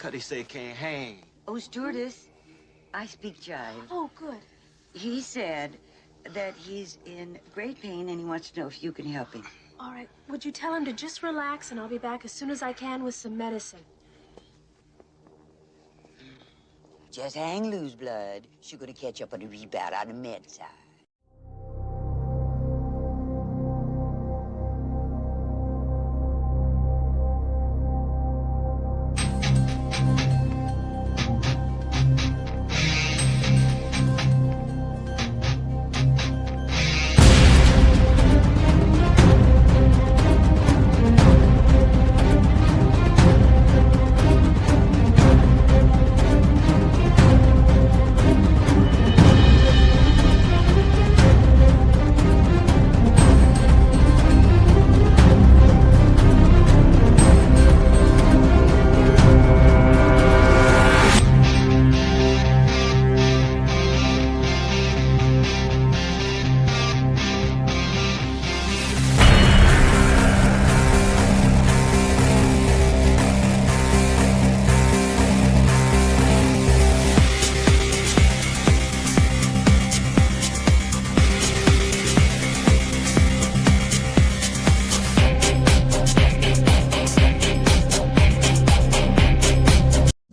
'Cause they say can't hang. Oh, stewardess, I speak jive. Oh, good. He said that he's in great pain and he wants to know if you can help him. All right. Would you tell him to just relax and I'll be back as soon as I can with some medicine? Just hang loose, blood. She's gonna catch up on the rebound on the med side.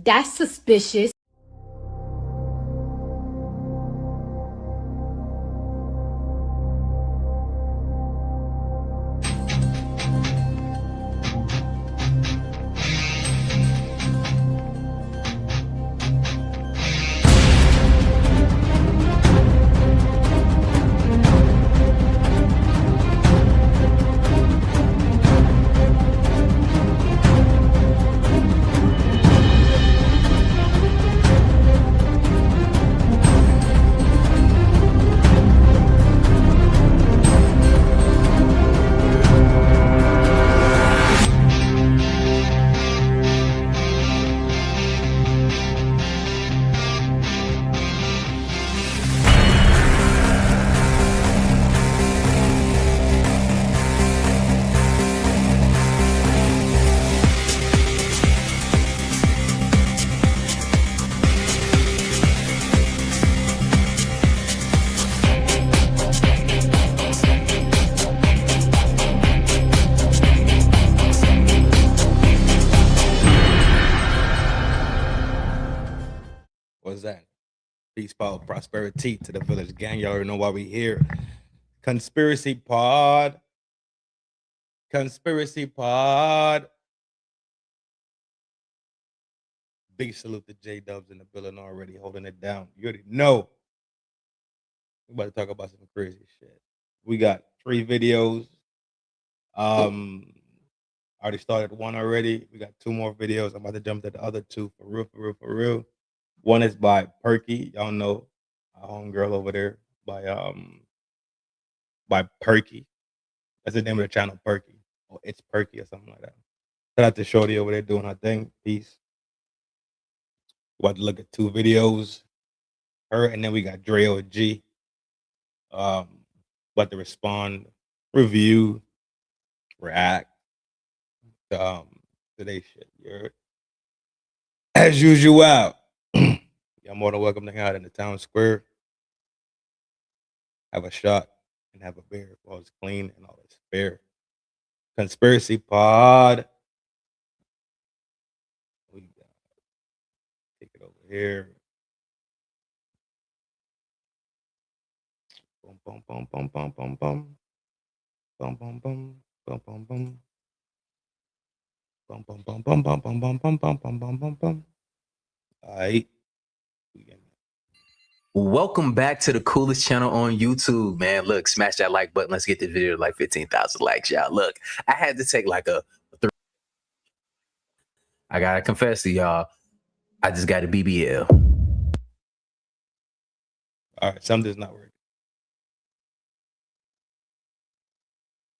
That's suspicious. What's that? Peace, power, prosperity to the village gang. Y'all already know why we here. Conspiracy pod. Conspiracy pod. Big salute to J Dubs in the building already, holding it down. You already know. We're about to talk about some crazy shit. We got 3 videos. Already started one already. We got 2 more videos. I'm about to jump to the other 2 for real, for real, for real. One is by Perky. Y'all know our homegirl over there by Perky. That's the name of the channel, Perky. Or it's Perky or something like that. Shout out to Shorty over there doing her thing. Peace. We about to look at 2 videos. Her and then we got Dre OG. About to respond, review, react to today's shit. You heard? As usual. Y'all more than welcome to hang out in the town square. Have a shot and have a beer while it's clean and all is fair. Conspiracy pod. We got take it over here. Boom, boom, boom, boom, boom, boom, boom. Boom, boom, boom, boom, boom, boom. Boom, boom, boom, boom, boom, boom, boom, boom, boom, boom, boom, boom, boom. All right. Welcome back to the coolest channel on YouTube, man. Look, smash that like button. Let's get this video to like 15,000 likes, y'all. Look, I had to take like a 3. I gotta confess to y'all, I just got a BBL. All right, something's not working.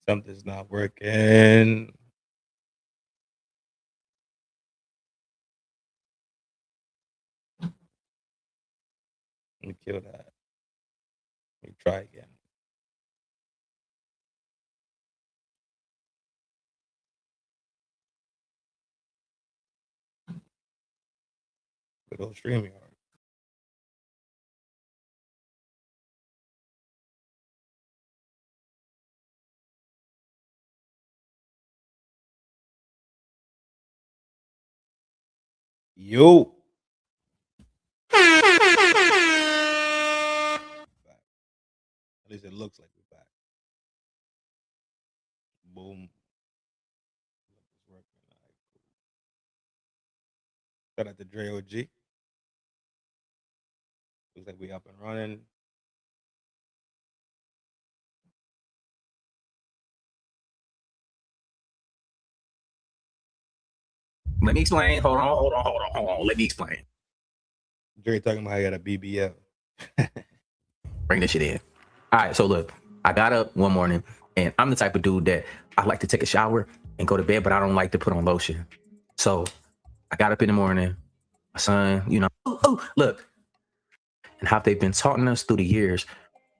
Something's not working. Let me kill that. Let me try again. Good old StreamYard. Yo. At least it looks like we're back. Boom. Shout out to Dre OG. Looks like we up and running. Let me explain. Hold on. Let me explain. Dre talking about how he got a BBL. Bring this shit in. All right, so look, I got up one morning, and I'm the type of dude that I like to take a shower and go to bed, but I don't like to put on lotion. So I got up in the morning, my son, you know, look, and how they've been taught us through the years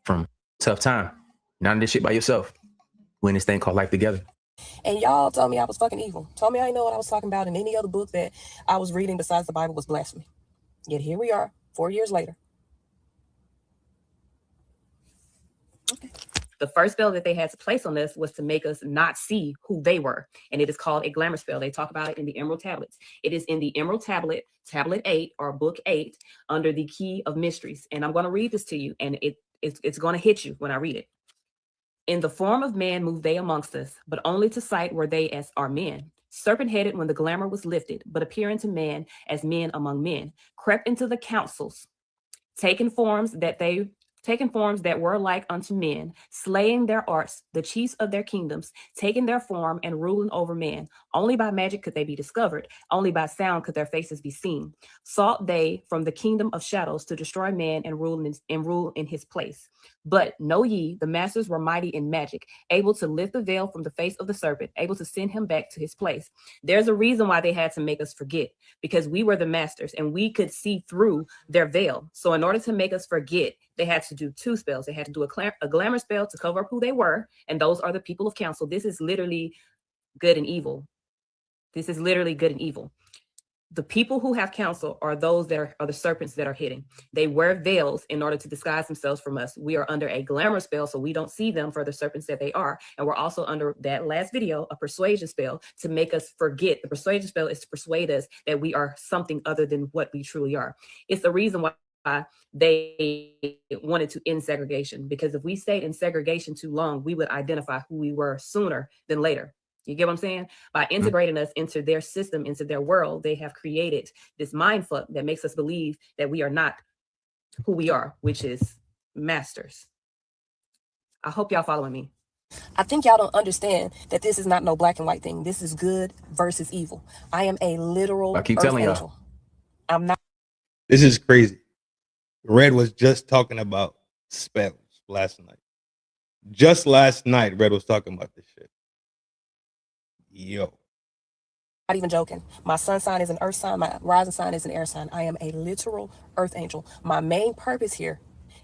from tough time. None of this shit by yourself. We're in this thing called life together. And y'all told me I was fucking evil. Told me I didn't know what I was talking about, and any other book that I was reading besides the Bible was blasphemy. Yet here we are, 4 years later. Okay. The first spell that they had to place on us was to make us not see who they were. And it is called a glamour spell. They talk about it in the Emerald Tablets. It is in the Emerald Tablet, Tablet 8 or Book 8 under the Key of Mysteries. And I'm going to read this to you, and it's going to hit you when I read it. In the form of man moved they amongst us, but only to sight were they as are men. Serpent-headed when the glamour was lifted, but appearing to man as men among men, crept into the councils, taking forms that were like unto men, slaying their arts, the chiefs of their kingdoms, taking their form and ruling over men. Only by magic could they be discovered. Only by sound could their faces be seen. Sought they from the kingdom of shadows to destroy man and rule in his place. But know ye, the masters were mighty in magic, able to lift the veil from the face of the serpent, able to send him back to his place. There's a reason why they had to make us forget, because we were the masters and we could see through their veil. So in order to make us forget, they had to do two spells. They had to do a glamour spell to cover up who they were, and those are the people of counsel. This is literally good and evil. This is literally good and evil. The people who have counsel are those that are the serpents that are hidden. They wear veils in order to disguise themselves from us. We are under a glamour spell, so we don't see them for the serpents that they are. And we're also under that last video, a persuasion spell to make us forget. The persuasion spell is to persuade us that we are something other than what we truly are. It's the reason why they wanted to end segregation, because if we stayed in segregation too long, we would identify who we were sooner than later. You get what I'm saying? By integrating us into their system, into their world, they have created this mind fuck that makes us believe that we are not who we are, which is masters. I hope y'all following me. I think y'all don't understand that this is not no black and white thing. This is good versus evil. I am a literal I keep telling angel. I'm not. This is crazy. Red was just talking about spells last night. Just last night, Red was talking about this shit. Yo. Not even joking. My sun sign is an earth sign. My rising sign is an air sign. I am a literal earth angel. My main purpose here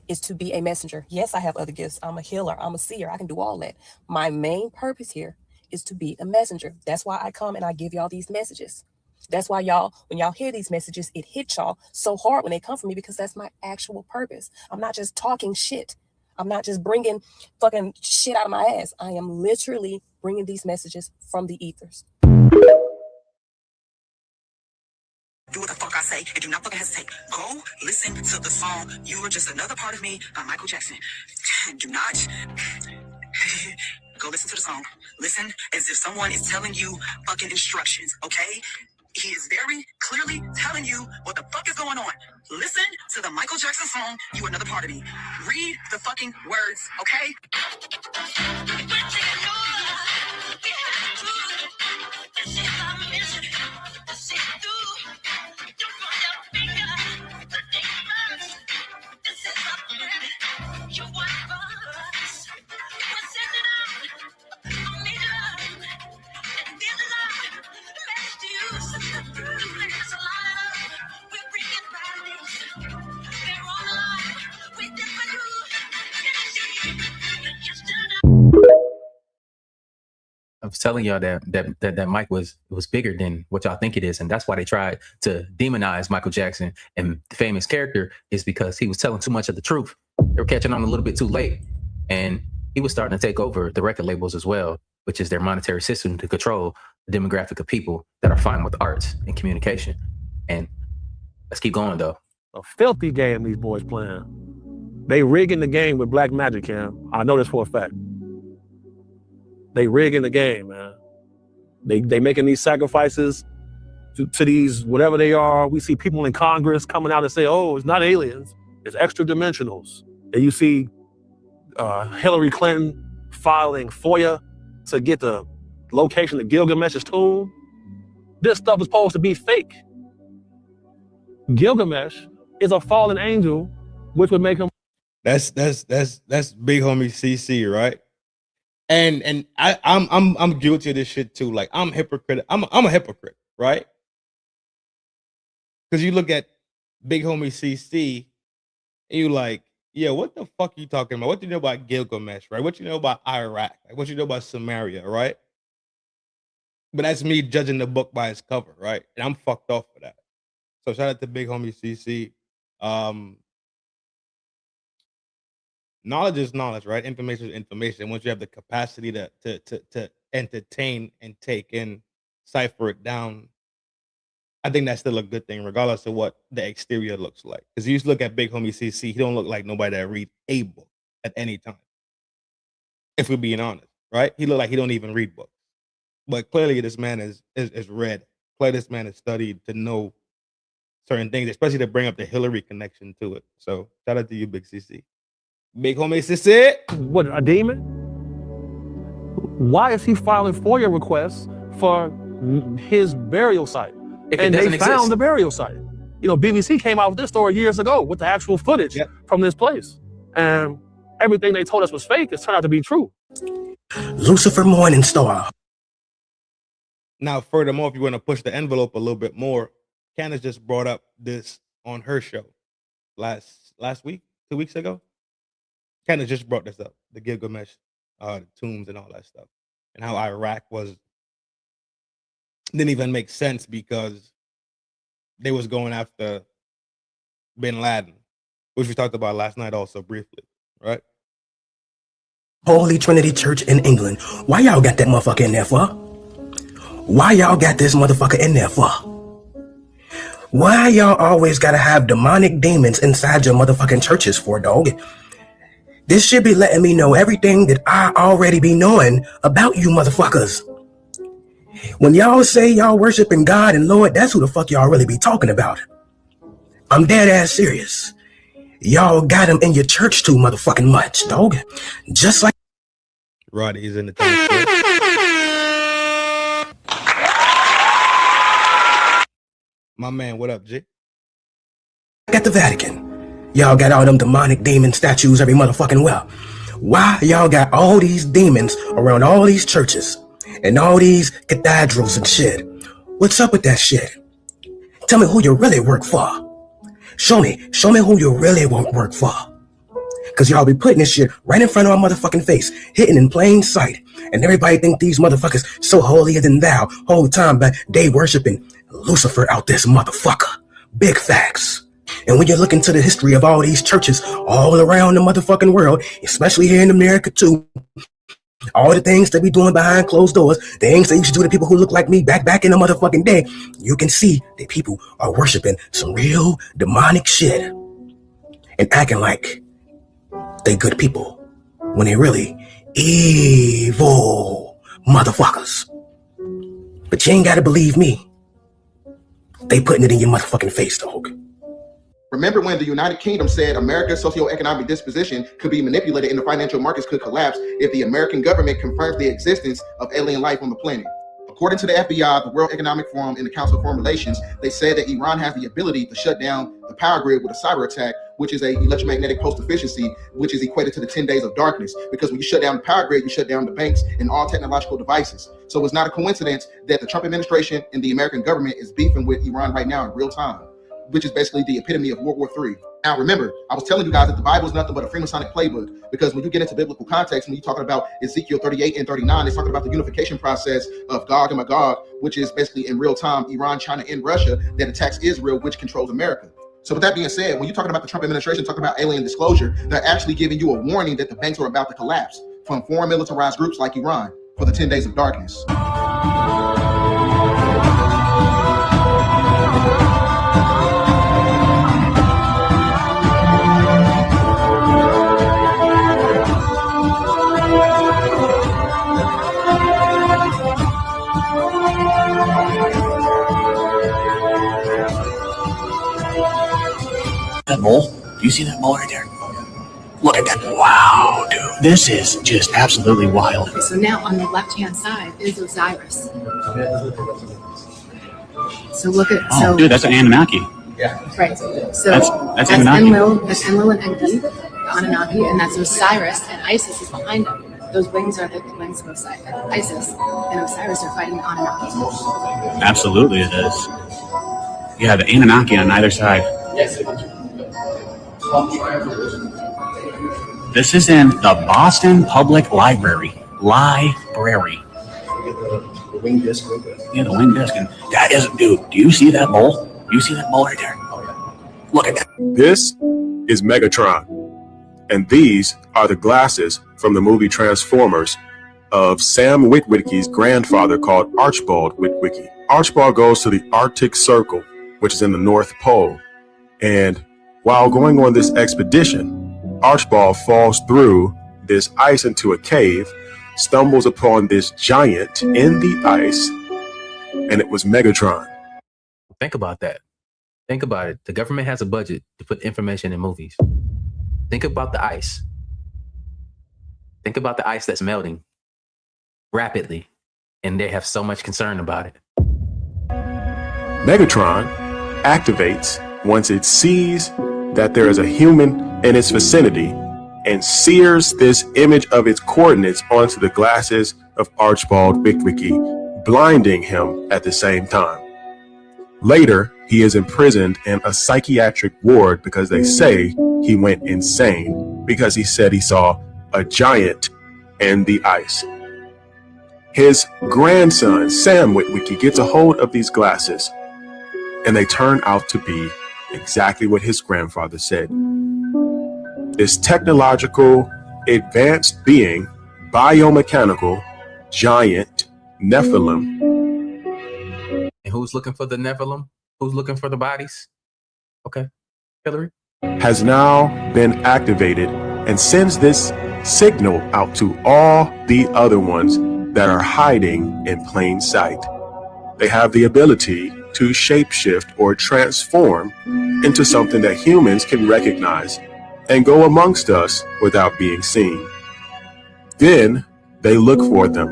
is to be a messenger. Yes, I have other gifts. I'm a healer. I'm a seer. I can do all that. My main purpose here is to be a messenger. That's why I come and I give y'all these messages. That's why y'all, when y'all hear these messages, it hits y'all so hard when they come from me, because that's my actual purpose. I'm not just talking shit. I'm not just bringing fucking shit out of my ass. I am literally bringing these messages from the ethers. Do what the fuck I say and do not fucking hesitate. Go listen to the song You Are Just Another Part of Me by Michael Jackson. Do not go listen to the song. Listen as if someone is telling you fucking instructions, okay? He is very clearly telling you what the fuck is going on. Listen to the Michael Jackson song, You Are Another Part of Me. Read the fucking words, okay? telling y'all that Mike was bigger than what y'all think it is, and that's why they tried to demonize Michael Jackson and defame his character, is because he was telling too much of the truth. They were catching on a little bit too late, and he was starting to take over the record labels as well, which is their monetary system to control the demographic of people that are fine with arts and communication. And let's keep going though. A filthy game these boys playing. They rigging the game with black magic, Cam. I know this for a fact. They rigging the game, man. They making these sacrifices to these whatever they are. We see people in Congress coming out and say, "Oh, it's not aliens, it's extra dimensionals." And you see Hillary Clinton filing FOIA to get the location of Gilgamesh's tomb. This stuff is supposed to be fake. Gilgamesh is a fallen angel, which would make him. That's big homie CC, right? And I'm guilty of this shit too. Like I'm hypocrite. I'm a hypocrite, right? Because you look at big homie CC, and you like, yeah, what the fuck are you talking about? What do you know about Gilgamesh, right? What you know about Iraq? Like, what you know about Samaria, right? But that's me judging the book by its cover, right? And I'm fucked off for that. So shout out to big homie CC. Knowledge is knowledge, right? Information is information. Once you have the capacity to entertain and take in, cipher it down, I think that's still a good thing, regardless of what the exterior looks like. Because you just look at big homie CC, he don't look like nobody that read a book at any time. If we're being honest, right? He look like he don't even read books. But clearly this man is read. Clearly this man is studied to know certain things, especially to bring up the Hillary connection to it. So shout out to you, big CC. Big homie CC. What, a demon? Why is he filing FOIA requests for his burial site? And they found the burial site. You know, BBC came out with this story years ago with the actual footage from this place. And everything they told us was fake. It's turned out to be true. Lucifer Morningstar. Now, furthermore, if you want to push the envelope a little bit more, Candace just brought up this on her show last week, 2 weeks ago. Candace just brought this up, the Gilgamesh, the tombs and all that stuff, and how Iraq didn't even make sense because they was going after bin Laden, which we talked about last night also briefly, right? Holy Trinity Church in England. Why y'all got that motherfucker in there for? Why y'all got this motherfucker in there for? Why y'all always gotta have demonic demons inside your motherfucking churches for, dog? This should be letting me know everything that I already be knowing about you motherfuckers. When y'all say y'all worshiping God and Lord, that's who the fuck y'all really be talking about. I'm dead ass serious. Y'all got him in your church too motherfucking much, dog. Just like Roddy's in the tank. My man, what up, G? at the Vatican. Y'all got all them demonic demon statues every motherfucking well. Why y'all got all these demons around all these churches and all these cathedrals and shit? What's up with that shit? Tell me who you really work for. Show me who you really won't work for. Cause y'all be putting this shit right in front of our motherfucking face, hitting in plain sight. And everybody think these motherfuckers so holier than thou, whole time, but they worshiping Lucifer out this motherfucker. Big facts. And when you look into the history of all these churches all around the motherfucking world, especially here in America too, all the things they be doing behind closed doors, the things they used to do to people who look like me back in the motherfucking day, you can see that people are worshiping some real demonic shit and acting like they good people when they really evil motherfuckers. But you ain't gotta believe me. They putting it in your motherfucking face, dog. Remember when the United Kingdom said America's socioeconomic disposition could be manipulated and the financial markets could collapse if the American government confirms the existence of alien life on the planet? According to the FBI, the World Economic Forum, and the Council of Foreign Relations, they said that Iran has the ability to shut down the power grid with a cyber attack, which is a electromagnetic pulse deficiency, which is equated to the 10 days of darkness. Because when you shut down the power grid, you shut down the banks and all technological devices. So it's not a coincidence that the Trump administration and the American government is beefing with Iran right now in real time, which is basically the epitome of World War III. Now, remember, I was telling you guys that the Bible is nothing but a Freemasonic playbook, because when you get into biblical context, when you're talking about Ezekiel 38 and 39, it's talking about the unification process of Gog and Magog, which is basically in real time Iran, China, and Russia that attacks Israel, which controls America. So with that being said, when you're talking about the Trump administration, talking about alien disclosure, they're actually giving you a warning that the banks are about to collapse from foreign militarized groups like Iran for the 10 days of darkness. That mole? Do you see that mole right there? Look at that. Wow, dude. This is just absolutely wild. Okay, so now on the left-hand side is Osiris. So look at Oh, dude, that's an Anunnaki. right. So That's Anunnaki. Enlil and Enki, the Anunnaki, and that's Osiris, and Isis is behind them. Those wings are the wings of Isis, and Osiris are fighting the Anunnaki. Absolutely, it is. Yeah, the Anunnaki on either side. This is in the Boston Public Library. The wing disc. Yeah, the wing disc. And that is, dude, do you see that mole? Do you see that mole right there? Look at that. This is Megatron, and these are the glasses from the movie Transformers of Sam Witwicky's grandfather, called Archibald Witwicky. Archibald goes to the Arctic Circle, which is in the North Pole, and while going on this expedition, Archibald falls through this ice into a cave, stumbles upon this giant in the ice, and it was Megatron. Think about that. Think about it. The government has a budget to put information in movies. Think about the ice. Think about the ice that's melting rapidly, and they have so much concern about it. Megatron activates once it sees that there is a human in its vicinity and sears this image of its coordinates onto the glasses of Archibald Witwicky, blinding him at the same time. Later, he is imprisoned in a psychiatric ward because they say he went insane because he said he saw a giant in the ice. His grandson, Sam Witwicky, gets a hold of these glasses, and they turn out to be exactly what his grandfather said. This technological, advanced being, biomechanical, giant Nephilim. And who's looking for the Nephilim? Who's looking for the bodies? Okay, Hillary. Has now been activated and sends this signal out to all the other ones that are hiding in plain sight. They have the ability to shapeshift or transform into something that humans can recognize and go amongst us without being seen. Then they look for them,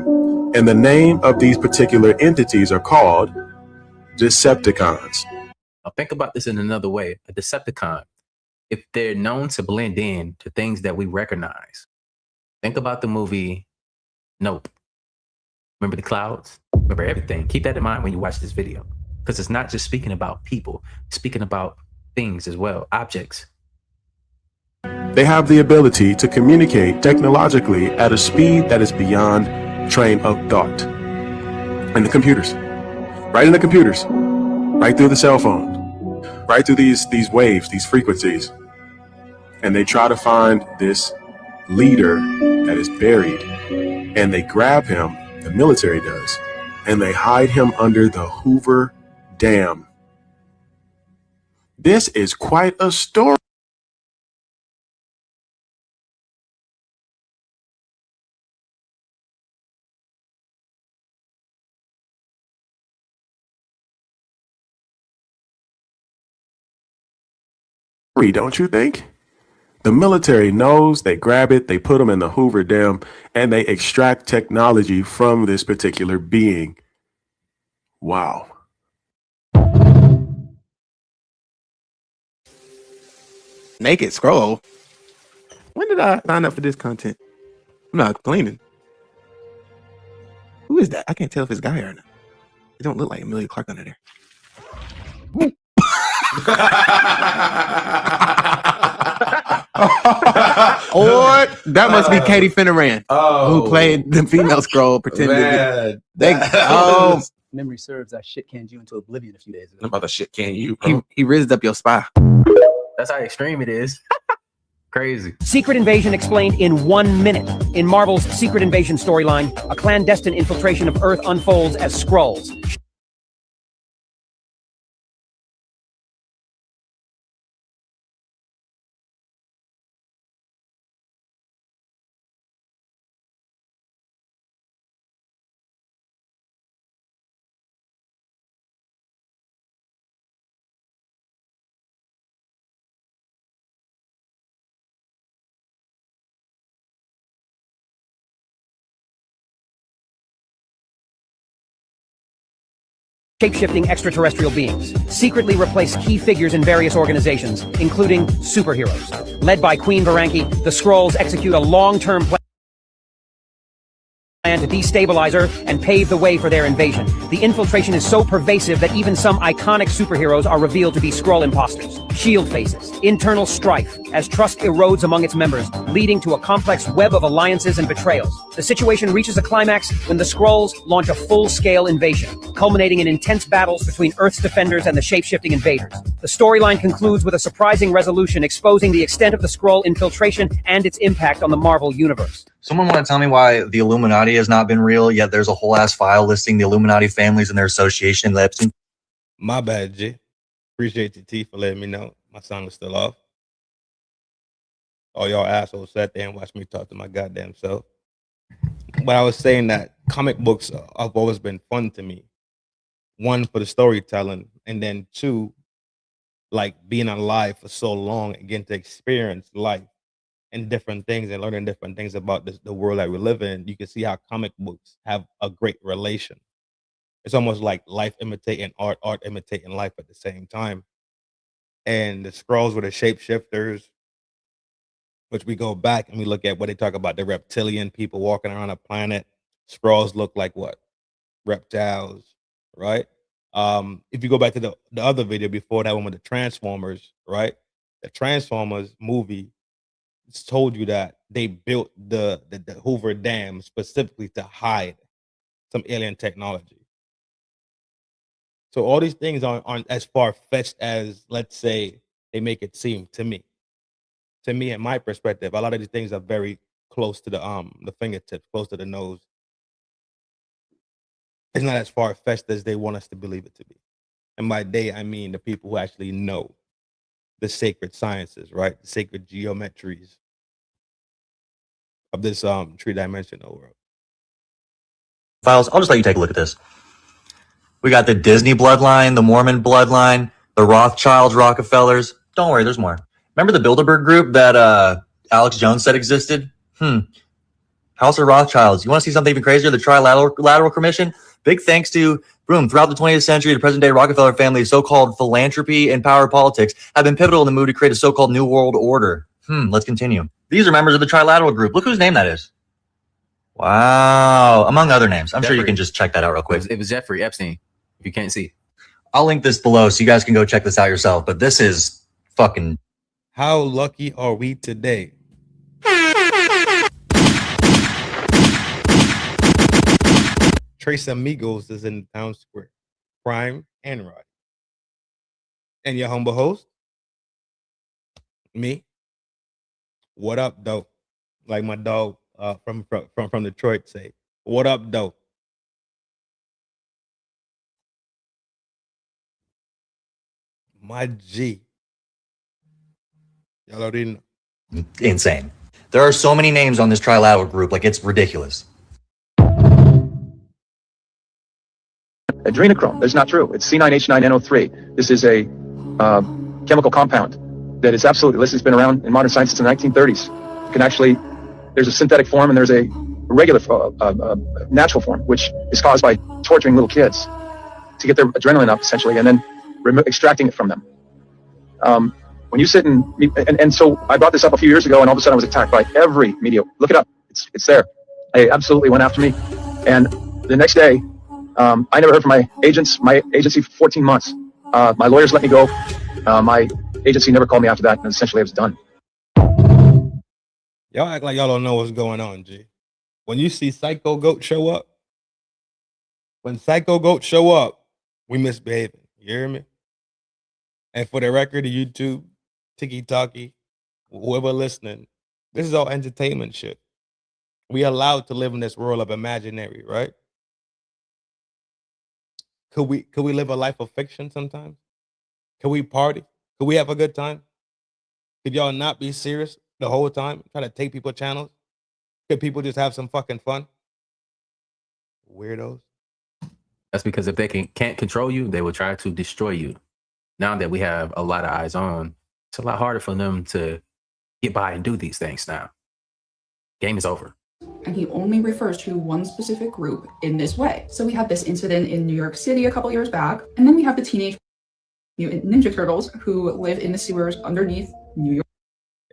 and the name of these particular entities are called Decepticons. Now think about this in another way. A Decepticon, if they're known to blend in to things that we recognize, think about the movie Nope. Remember the clouds? Remember everything. Keep that in mind when you watch this video, because it's not just speaking about people, it's speaking about things as well, objects. They have the ability to communicate technologically at a speed that is beyond train of thought. In the computers, right in the computers, right through the cell phone, right through these waves, these frequencies. And they try to find this leader that is buried, and they grab him, the military does, and they hide him under the Hoover Dam. This is quite a story. Don't you think? The military knows, they grab it, they put them in the Hoover Dam, and they extract technology from this particular being. Wow. Naked scroll. When did I sign up for this content? I'm not complaining. Who is that? I can't tell if it's a guy or not. It don't look like Amelia Clark under there. Or that must be Katie Finneran, who played the female scroll, pretending memory serves, I shit canned you into oblivion a few days ago. I'm about to shit can you, bro. He rizzed up your spy. That's how extreme it is. Crazy. Secret Invasion explained in 1 minute. In Marvel's Secret Invasion storyline, a clandestine infiltration of Earth unfolds as Skrulls. Shape-shifting extraterrestrial beings secretly replace key figures in various organizations, including superheroes. Led by Queen Varanki, the Skrulls execute a long-term plan to destabilize Earth and pave the way for their invasion. The infiltration is so pervasive that even some iconic superheroes are revealed to be Skrull imposters. S.H.I.E.L.D. faces internal strife as trust erodes among its members, leading to a complex web of alliances and betrayals. The situation reaches a climax when the Skrulls launch a full-scale invasion, culminating in intense battles between Earth's defenders and the shape-shifting invaders. The storyline concludes with a surprising resolution exposing the extent of the Skrull infiltration and its impact on the Marvel Universe. Someone want to tell me why the Illuminati has not been real, yet there's a whole ass file listing the Illuminati families and their association with Epstein? My bad, G. Appreciate you, T, for letting me know. My sound was still off. All y'all assholes sat there and watched me talk to my goddamn self. But I was saying that comic books have always been fun to me. One, for the storytelling, and then two, like being alive for so long and getting to experience life and different things and learning different things about the world that we live in. You can see how comic books have a great relation. It's almost like life imitating art, art imitating life at the same time. And the Skrulls were the shapeshifters, which we go back and we look at what they talk about, the reptilian people walking around a planet. Skrulls look like what? Reptiles, right? If you go back to the other video before that one with the Transformers, right? The Transformers movie told you that they built the Hoover Dam specifically to hide some alien technology. So all these things aren't as far-fetched as, let's say, they make it seem to me. To me, in my perspective, a lot of these things are very close to the fingertips, close to the nose. It's not as far-fetched as they want us to believe it to be. And by they, I mean the people who actually know the sacred sciences, right? The sacred geometries of this three-dimensional world. Files. I'll just let you take a look at this. We got the Disney bloodline, the Mormon bloodline, the Rothschilds, Rockefellers. Don't worry, there's more. Remember the Bilderberg group that Alex Jones said existed? House of Rothschilds. You want to see something even crazier? The Trilateral Commission. Big thanks to throughout the 20th century, the present-day Rockefeller family's so-called philanthropy and power politics have been pivotal in the move to create a so-called New World Order. Let's continue. These are members of the Trilateral group. Look whose name that is. Wow. Among other names. I'm sure you can just check that out real quick. It was Jeffrey Epstein, if you can't see. I'll link this below so you guys can go check this out yourself. But this is fucking... How lucky are we today? Tres Amigos is in the town square. Prime and Rod. And your humble host, me. What up, though? Like my dog from Detroit say. What up, though? My G. Y'all already know. Insane. There are so many names on this Trilateral group, like it's ridiculous. Adrenochrome. That's not true. It's C9H9NO3. This is a chemical compound that is absolutely listed. It's been around in modern science since the 1930s. You can actually, there's a synthetic form and there's a regular natural form, which is caused by torturing little kids to get their adrenaline up, essentially, and then extracting it from them. When you sit and so I brought this up a few years ago, and all of a sudden I was attacked by every media. Look it up. It's there. They absolutely went after me. And the next day, I never heard from my agency for 14 months. My lawyers let me go. My agency never called me after that, and essentially I was done. Y'all act like y'all don't know what's going on, G. When you see Psycho Goat show up, we misbehaving. You hear me? And for the record, the YouTube, Tiki-Taki, whoever listening, this is all entertainment shit. We allowed to live in this world of imaginary, right? Could we live a life of fiction sometimes? Could we party? Could we have a good time? Could y'all not be serious the whole time? Try to take people channels? Could people just have some fucking fun? Weirdos. That's because if they can't control you, they will try to destroy you. Now that we have a lot of eyes on, it's a lot harder for them to get by and do these things now. Game is over. And he only refers to one specific group in this way. So we have this incident in New York City a couple years back, and then we have the Teenage Mutant Ninja Turtles who live in the sewers underneath New York.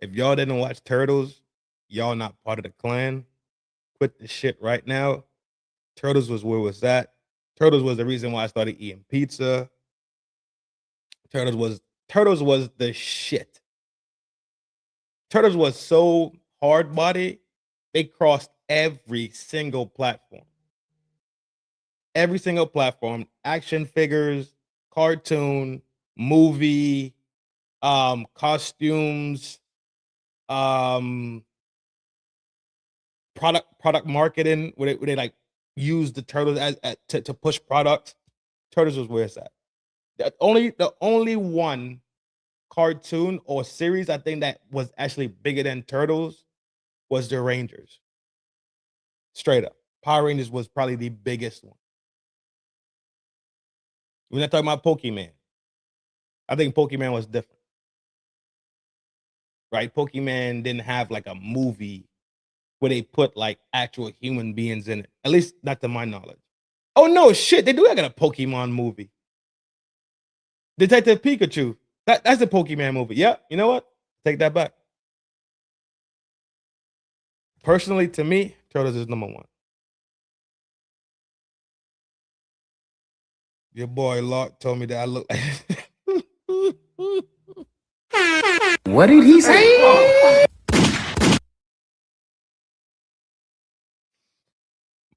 If y'all didn't watch Turtles, y'all not part of the clan. Quit the shit right now. Turtles was where was that. Turtles was the reason why I started eating pizza. Turtles was the shit. Turtles was so hard body, they crossed every single platform. Every single platform, action figures, cartoon, movie, costumes, product marketing, where they like use the turtles as to push products. Turtles was where it's at. The only one cartoon or series I think that was actually bigger than Turtles was the Rangers. Straight up. Power Rangers was probably the biggest one. We're not talking about Pokemon. I think Pokemon was different. Right? Pokemon didn't have like a movie where they put like actual human beings in it. At least not to my knowledge. Oh no, shit, they do have a Pokemon movie. Detective Pikachu. That's a Pokemon movie. Yeah, you know what? Take that back. Personally, to me, Turtles is number one. Your boy Locke told me that I look like What did he say?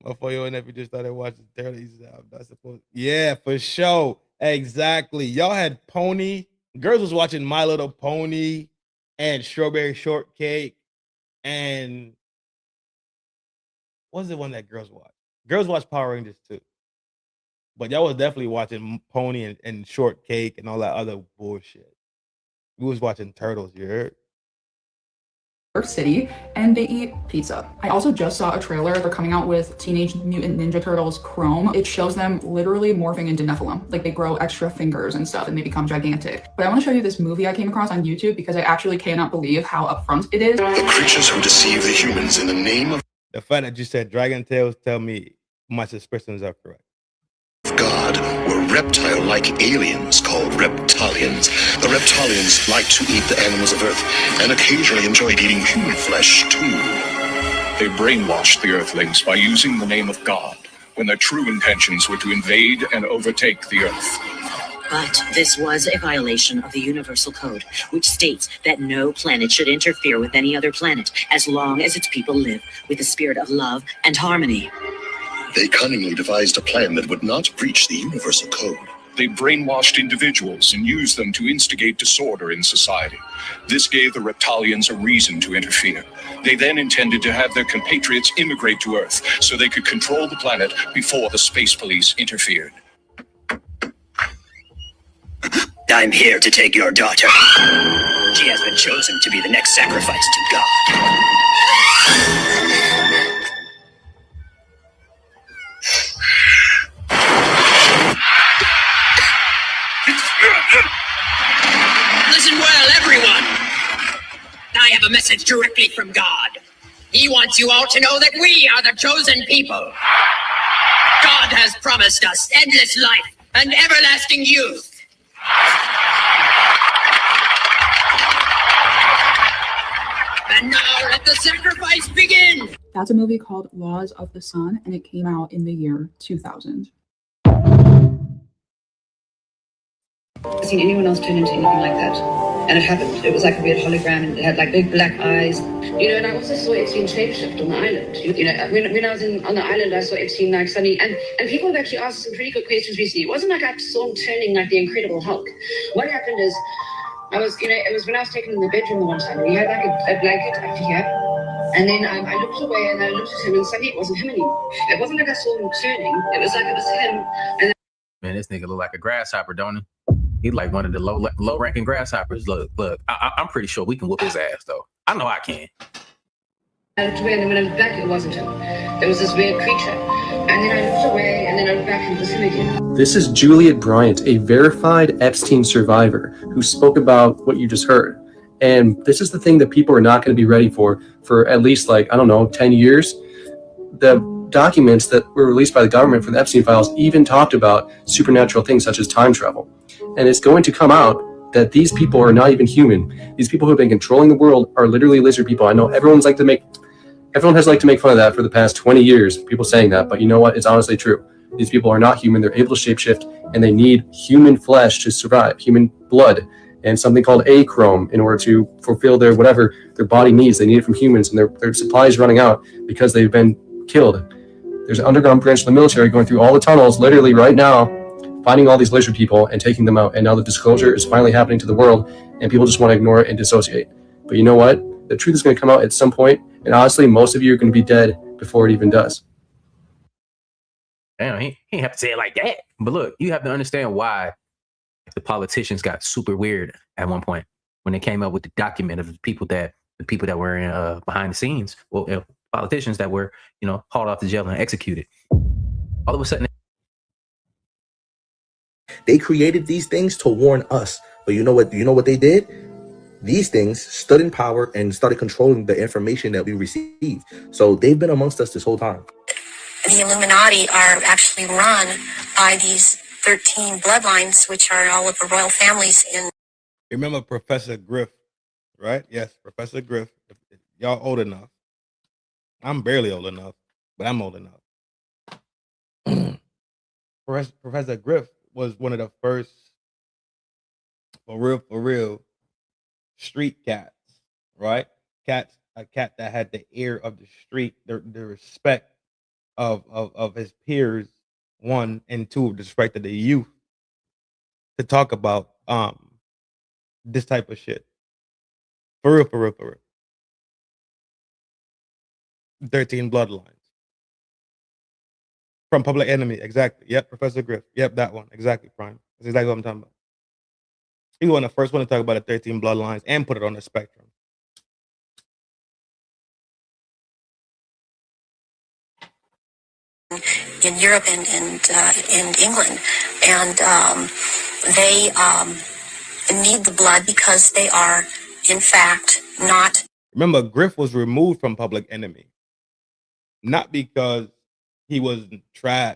Motherfucker, and if you just started watching Turtles, I'm not supposed. Yeah, for sure. Exactly. Y'all had Pony. Girls was watching My Little Pony and Strawberry Shortcake. And what's the one that girls watch? Girls watch Power Rangers too. But y'all was definitely watching Pony and Shortcake and all that other bullshit. We was watching Turtles, you heard? York City, and they eat pizza. I also just saw a trailer. They're coming out with Teenage Mutant Ninja Turtles Chrome. It shows them literally morphing into Nephilim. Like they grow extra fingers and stuff and they become gigantic. But I want to show you this movie I came across on YouTube because I actually cannot believe how upfront it is. The creatures who deceive the humans in the name of The fact that you said Dragon Tales tell me my suspicions are correct. God were reptile-like aliens called reptilians. The reptilians like to eat the animals of Earth and occasionally enjoyed eating human flesh too. They brainwashed the Earthlings by using the name of God, when their true intentions were to invade and overtake the Earth. But this was a violation of the Universal Code, which states that no planet should interfere with any other planet as long as its people live with a spirit of love and harmony. They cunningly devised a plan that would not breach the Universal Code. They brainwashed individuals and used them to instigate disorder in society. This gave the Reptilians a reason to interfere. They then intended to have their compatriots immigrate to Earth so they could control the planet before the space police interfered. I'm here to take your daughter. She has been chosen to be the next sacrifice to God. Listen well, everyone. I have a message directly from God. He wants you all to know that we are the chosen people. God has promised us endless life and everlasting youth. And now let the sacrifice begin. That's a movie called Laws of the Sun, and it came out in the year 2000. seen anyone else turn into anything like that. And it happened. It was like a weird hologram, and it had like big black eyes. You know, and I also saw Epstein shapeshift on the island. You know, when I was on the island, I saw Epstein like suddenly, and people have actually asked some pretty good questions recently. It wasn't like I saw him turning like the Incredible Hulk. What happened is, it was when I was taken in the bedroom the one time, and he had like a blanket up here. And then I looked away and I looked at him, and suddenly it wasn't him anymore. It wasn't like I saw him turning. It was like it was him. And Man, this nigga look like a grasshopper, don't he? He like one of the low ranking grasshoppers. Look, I'm pretty sure we can whoop his ass though. I know I can. I looked away, and then when I looked back, it wasn't him. There was this weird creature. And then I looked away, and then I looked back, and it was him again. This is Juliet Bryant, a verified Epstein survivor who spoke about what you just heard. And this is the thing that people are not going to be ready for at least 10 years. The documents that were released by the government for the Epstein files even talked about supernatural things such as time travel. And it's going to come out that these people are not even human. These people who have been controlling the world are literally lizard people. I know everyone has liked to make fun of that for the past 20 years, people saying that, but you know what? It's honestly true. These people are not human. They're able to shapeshift, and they need human flesh to survive, human blood, and something called achrome in order to fulfill whatever their body needs. They need it from humans, and their supply is running out because they've been killed. There's an underground branch of the military going through all the tunnels, literally right now, finding all these lizard people and taking them out. And now the disclosure is finally happening to the world, and people just want to ignore it and dissociate. But you know what? The truth is going to come out at some point, and honestly, most of you are going to be dead before it even does. Damn, he ain't have to say it like that. But look, you have to understand why the politicians got super weird at one point when they came up with the document of the people that were in behind the scenes. Well, politicians that were, hauled off to jail and executed. All of a sudden, they created these things to warn us. But you know what they did? These things stood in power and started controlling the information that we received. So they've been amongst us this whole time. The Illuminati are actually run by these 13 bloodlines, which are all of the royal families in. Remember Professor Griff, right? Yes, Professor Griff. If y'all old enough. I'm barely old enough, but I'm old enough. Professor Griff was one of the first, for real, street cats, right? A cat that had the ear of the street, the respect of his peers, one, and two, the respect of the youth, to talk about this type of shit. For real. 13 bloodlines. From Public Enemy, exactly. Yep, Professor Griff. Yep, that one. Exactly, Prime. That's exactly what I'm talking about. He was the first one to talk about the 13 bloodlines and put it on the spectrum. In Europe and in England, and they need the blood because they are, in fact, not. Remember, Griff was removed from Public Enemy, not because he was trash,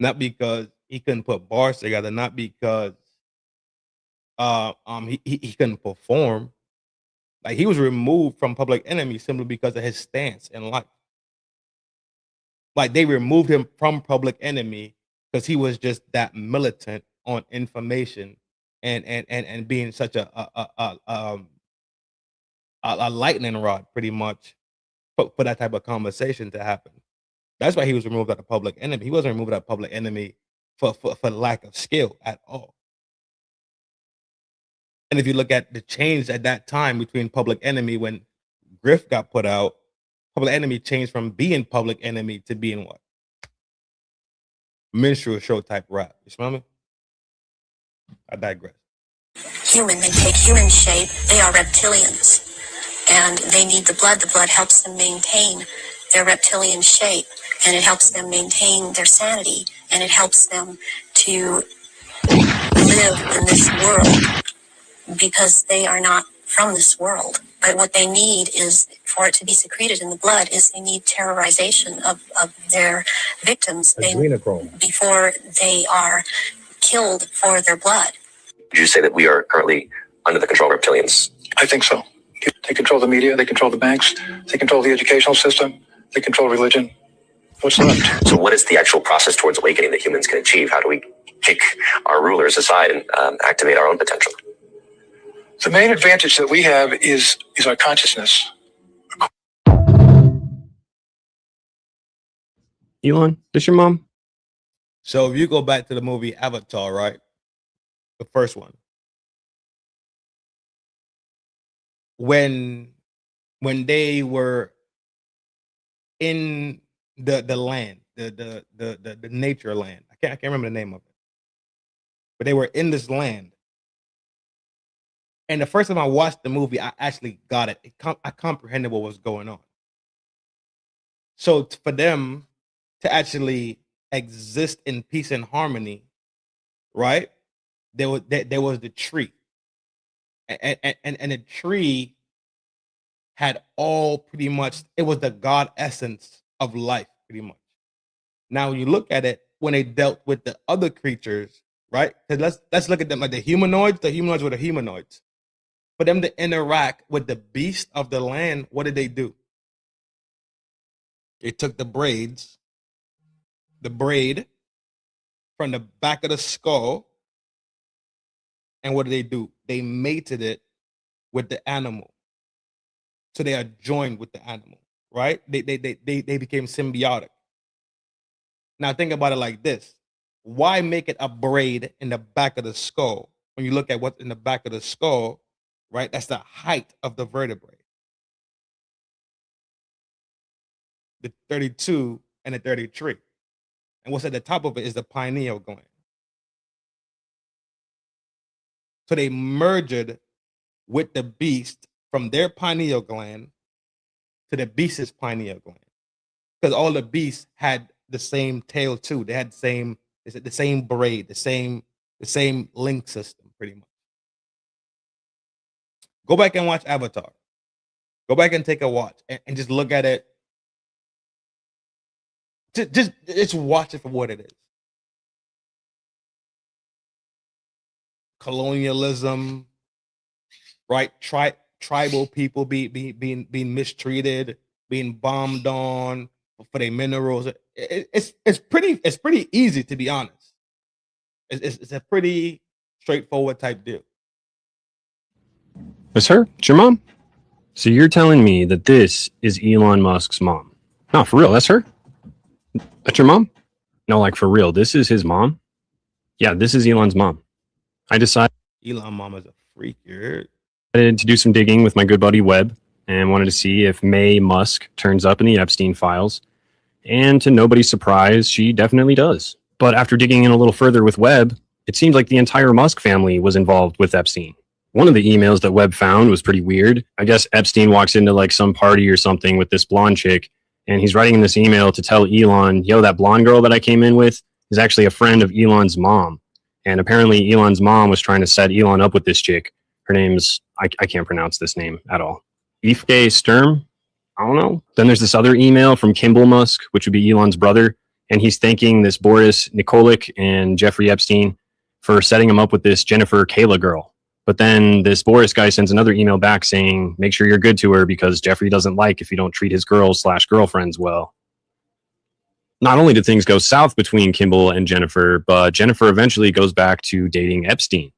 not because he couldn't put bars together, not because he couldn't perform. Like, he was removed from Public Enemy simply because of his stance in life. Like, they removed him from Public Enemy because he was just that militant on information and being such a lightning rod, pretty much, for that type of conversation to happen. That's why he was removed out of Public Enemy. He wasn't removed out of Public Enemy for lack of skill at all. And if you look at the change at that time between Public Enemy when Griff got put out, Public Enemy changed from being Public Enemy to being what? Minstrel show type rap. You smell me? I digress. Human, they take human shape. They are reptilians, and they need the blood. The blood helps them maintain their reptilian shape, and it helps them maintain their sanity, and it helps them to live in this world because they are not from this world. But what they need is, for it to be secreted in the blood, is they need terrorization of their victims before they are killed for their blood. Would you say that we are currently under the control of reptilians? I think so. They control the media, they control the banks, they control the educational system, they control religion. What's left? So what is the actual process towards awakening that humans can achieve? How do we kick our rulers aside and activate our own potential. The main advantage that we have is our consciousness. Elon, this your mom? So if you go back to the movie Avatar, right? The first one. When they were in the land, the nature land. I can't remember the name of it. But they were in this land. And the first time I watched the movie, I actually got it. I comprehended what was going on. So for them to actually exist in peace and harmony, right? There was the tree. And the tree had all pretty much, it was the God essence of life, pretty much. Now, when you look at it, when they dealt with the other creatures, right? Because let's look at them like the humanoids were the humanoids. For them to interact with the beast of the land, what did they do? They took the braid from the back of the skull, and what did they do? They mated it with the animal. So they are joined with the animal, right? They became symbiotic. Now think about it like this. Why make it a braid in the back of the skull? When you look at what's in the back of the skull, right? That's the height of the vertebrae. The 32 and the 33. And what's at the top of it is the pineal gland. So they merged with the beast from their pineal gland to the beast's pineal gland. Because all the beasts had the same tail too. They had the same braid, the same link system, pretty much. Go back and watch Avatar. Go back and take a watch and just look at it. Just watch it for what it is. Colonialism, right? Tribal people being mistreated, being bombed on for their minerals. It's pretty easy, to be honest. It's a pretty straightforward type deal. That's her? It's your mom? So you're telling me that this is Elon Musk's mom? No, for real, that's her? That's your mom? No, like for real, this is his mom? Yeah, this is Elon's mom. I decided Elon mom is a freak, you're to do some digging with my good buddy Webb and wanted to see if May Musk turns up in the Epstein files. And to nobody's surprise, she definitely does. But after digging in a little further with Webb, it seemed like the entire Musk family was involved with Epstein. One of the emails that Webb found was pretty weird. I guess Epstein walks into like some party or something with this blonde chick, and he's writing in this email to tell Elon, yo, that blonde girl that I came in with is actually a friend of Elon's mom. And apparently Elon's mom was trying to set Elon up with this chick. Her name's, I can't pronounce this name at all. Ifke Sturm? I don't know. Then there's this other email from Kimball Musk, which would be Elon's brother. And he's thanking this Boris Nikolic and Jeffrey Epstein for setting him up with this Jennifer Kayla girl. But then this Boris guy sends another email back saying, make sure you're good to her because Jeffrey doesn't like if you don't treat his girls/girlfriends well. Not only did things go south between Kimball and Jennifer, but Jennifer eventually goes back to dating Epstein,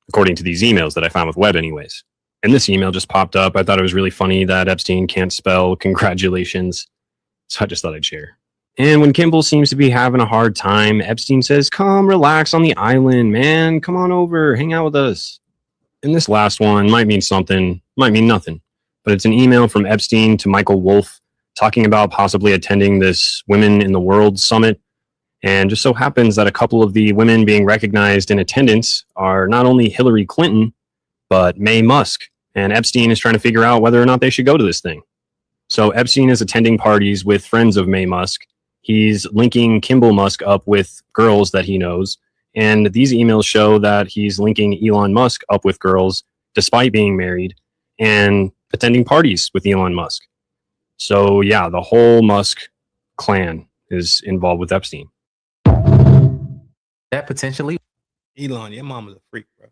according to these emails that I found with Webb anyways. And this email just popped up. I thought it was really funny that Epstein can't spell congratulations. So I just thought I'd share. And when Kimball seems to be having a hard time, Epstein says, come relax on the island, man. Come on over, hang out with us. And this last one might mean something, might mean nothing. But it's an email from Epstein to Michael Wolff talking about possibly attending this Women in the World Summit. And just so happens that a couple of the women being recognized in attendance are not only Hillary Clinton, but May Musk. And Epstein is trying to figure out whether or not they should go to this thing. So Epstein is attending parties with friends of May Musk. He's linking Kimball Musk up with girls that he knows. And these emails show that he's linking Elon Musk up with girls despite being married and attending parties with Elon Musk. So yeah, the whole Musk clan is involved with Epstein. That potentially. Elon, your mom is a freak, bro.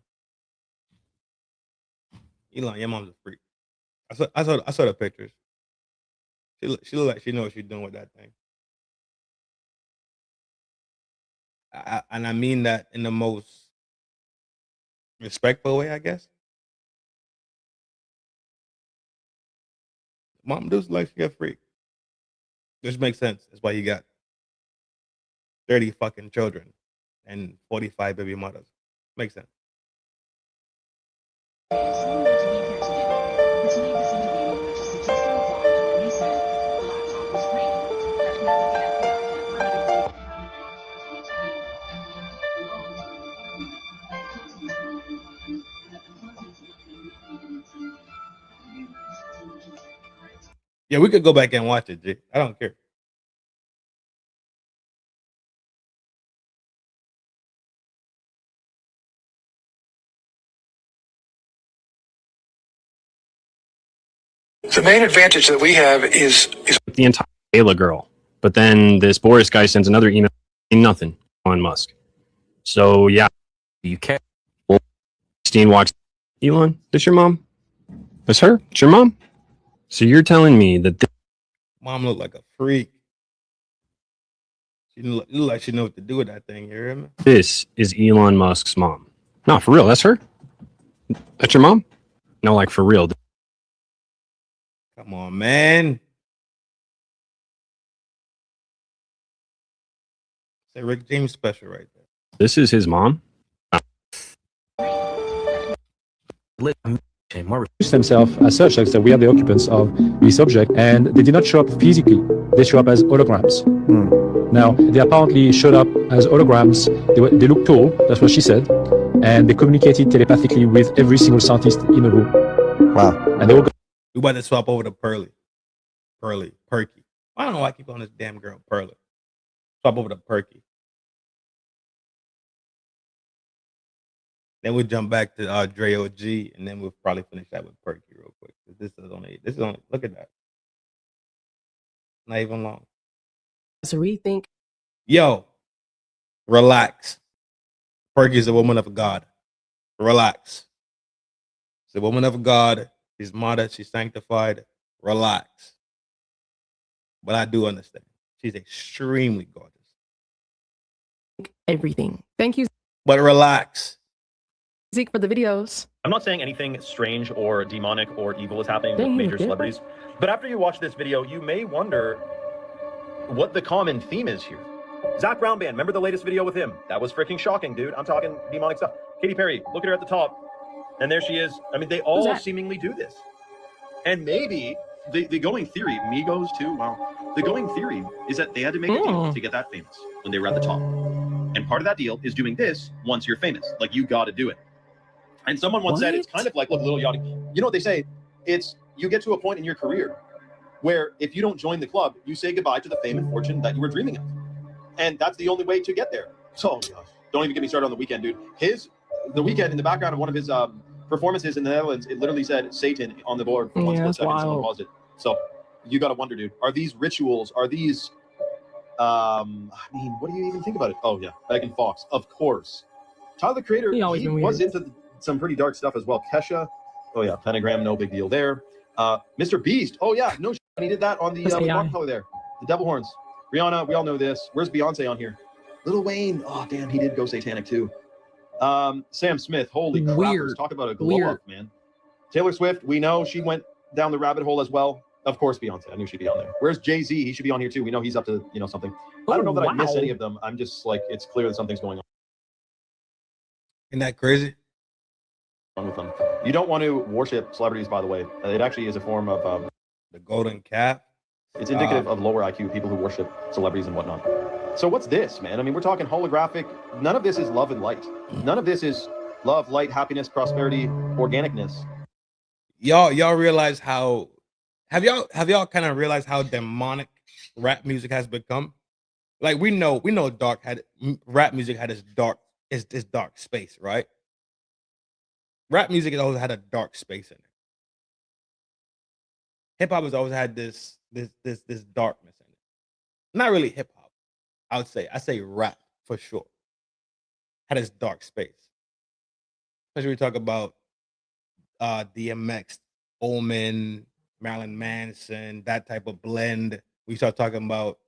Elon, your mom's a freak. I saw the pictures. She look like she knows what she's doing with that thing. And I mean that in the most respectful way, I guess. Mom does like to get free. Which makes sense. That's why you got 30 fucking children and 45 baby mothers. Makes sense. Yeah, we could go back and watch it, G. I don't care. The main advantage that we have is the entire Ayla girl. But then this Boris guy sends another email saying nothing on Musk. So yeah, you can't. Steen walks. Elon, this your mom? That's her? It's your mom? So you're telling me that Mom looked like a freak. She looked like she knew what to do with that thing. You hear me? this is Elon Musk's mom? No, for real, that's her? That's your mom? No, like for real. Come on, man. Say Rick James special right there. This is his mom? Themselves as such, like that we are the occupants of this object, and they did not show up physically. They show up as holograms. Now, they apparently showed up as holograms. They look tall, that's what she said, and they communicated telepathically with every single scientist in the room. Wow. And they were We about to swap over to Perky. I don't know why I keep on this damn girl, Pearly. Swap over to Perky. Then we'll jump back to Dre OG, and then we'll probably finish that with Perky real quick. This is only look at that. Not even long. So rethink. Yo, relax. Perky is a woman of God. Relax. She's a woman of God. She's modest. She's sanctified. Relax. But I do understand. She's extremely gorgeous. Everything. Thank you, But relax. Zeke, for the videos. I'm not saying anything strange or demonic or evil is happening with Dang, major okay. celebrities, but after you watch this video, you may wonder what the common theme is here. Zach Brown Band, remember the latest video with him? That was freaking shocking, dude. I'm talking demonic stuff. Katy Perry, look at her at the top. And there she is. I mean, they all seemingly do this. And maybe the going theory, Migos too, wow. The going theory is that they had to make a deal to get that famous when they were at the top. And part of that deal is doing this once you're famous. Like, you got to do it. And someone once said it's kind of like, look, Little Yachty. You know what they say? It's you get to a point in your career where if you don't join the club, you say goodbye to the fame and fortune that you were dreaming of. And that's the only way to get there. So don't even get me started on The Weeknd, dude. The Weeknd in the background of one of his performances in the Netherlands, it literally said Satan on the board for 1 split second. Someone paused it. So you got to wonder, dude, are these rituals, are these, I mean, what do you even think about it? Oh yeah, Megan Fox, of course. Tyler, the Creator, he was into some pretty dark stuff as well. Kesha, oh yeah, Pentagram, no big deal there. Mr. Beast, oh yeah, no shit. He did that on the Rockefeller there. The Devil Horns. Rihanna, we all know this. Where's Beyonce on here? Lil Wayne, oh damn, he did go satanic too. Sam Smith, holy crap, talk about a glow up, man. Taylor Swift, we know she went down the rabbit hole as well. Of course, Beyonce, I knew she'd be on there. Where's Jay-Z? He should be on here too. We know he's up to, something. I don't know that I miss any of them. I'm just like, it's clear that something's going on. Isn't that crazy? With them. You don't want to worship celebrities, by the way. It actually is a form of the golden calf. It's indicative of lower IQ people who worship celebrities and whatnot. So what's this, man? I mean, we're talking holographic. None of this is love and light. None of this is love, light, happiness, prosperity, organicness. Y'all realize how have y'all kind of realized how demonic rap music has become? Like we know rap music had this dark space, right? Rap music has always had a dark space in it. Hip hop has always had this darkness in it. Not really hip hop. I say rap for sure. Had this dark space. Especially we talk about DMX, Omen, Marilyn Manson, that type of blend. We start talking about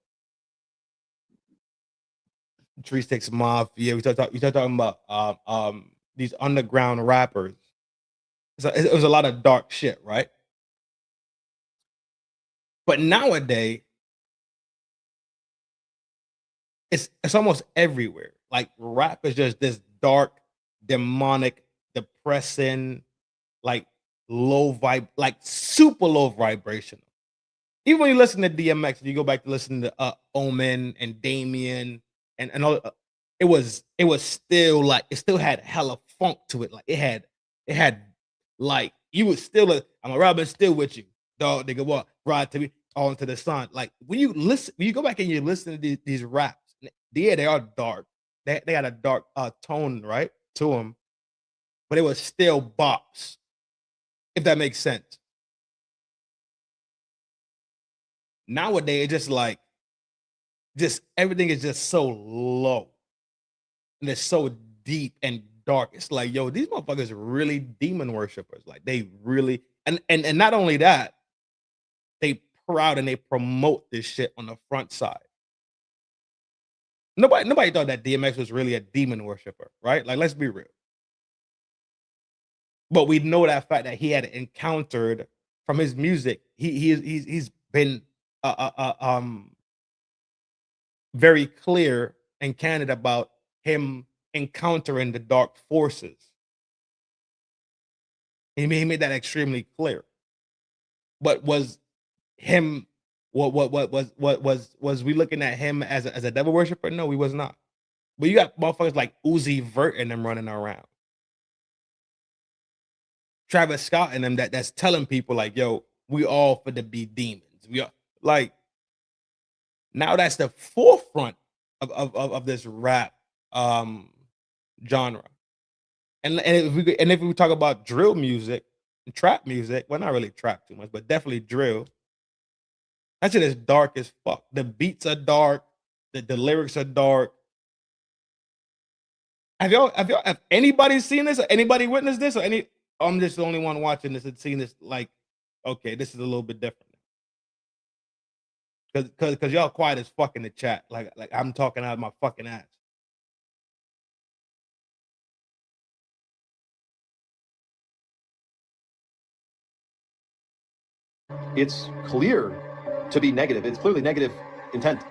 Tree Six Mafia. You start talking about these underground rappers. So it was a lot of dark shit, right? But nowadays, it's almost everywhere. Like rap is just this dark, demonic, depressing, like low vibe, like super low vibrational. Even when you listen to DMX, and you go back to listen to Omen and Damien and all, it was still like it still had hella funk to it. Like it had like you was still I'm a Robin still with you, dog. Nigga, what ride to me on to the sun. Like when you go back and you listen to these raps, yeah, they are dark. They had a dark tone right to them, but it was still bops. If that makes sense. Nowadays, it's just like, everything is just so low, and it's so deep and dark. It's like, yo, these motherfuckers are really demon worshipers. Like they really, and not only that, they proud and they promote this shit on the front side. Nobody thought that DMX was really a demon worshiper, right? Like, let's be real. But we know that fact that he had encountered from his music. He's been very clear and candid about him encountering the dark forces. He made that extremely clear. But was him what was we looking at him as a devil worshiper? No, he was not. But you got motherfuckers like Uzi Vert and them running around. Travis Scott and them that's telling people like, yo, we all for to be demons. We are like, now that's the forefront of this rap genre. And if we talk about drill music and trap music, well, not really trap too much, but definitely drill. That shit is dark as fuck. The beats are dark, the lyrics are dark. Have anybody seen this? Or anybody witnessed this? Or I'm just the only one watching this and seeing this. Like, okay, this is a little bit different. Cause y'all quiet as fuck in the chat. Like I'm talking out of my fucking ass. It's clear to be negative. It's clearly negative intent.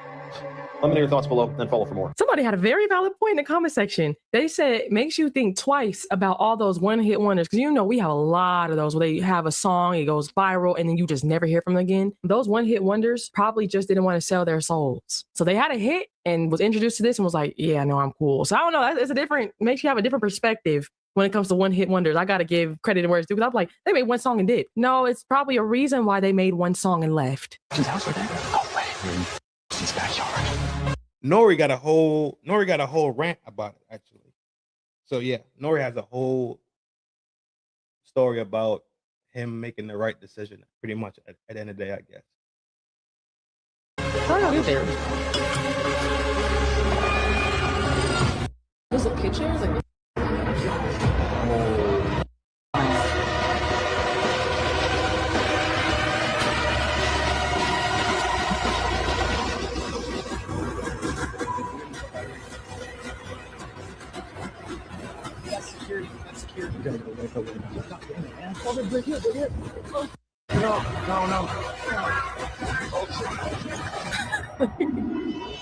Let me know your thoughts below and follow for more. Somebody had a very valid point in the comment section. They said it makes you think twice about all those one-hit wonders. Because you know we have a lot of those where they have a song, it goes viral, and then you just never hear from them again. Those one-hit wonders probably just didn't want to sell their souls. So they had a hit and was introduced to this and was like, yeah, no, I'm cool. So I don't know. It's a different, makes you have a different perspective when it comes to one-hit wonders. I got to give credit and where it's due. Because I'm like, they made one song and did. No, it's probably a reason why they made one song and left. His backyard. Nori got a whole rant about it, actually. So yeah, Nori has a whole story about him making the right decision, pretty much at the end of the day, I guess. How are there? There's a picture like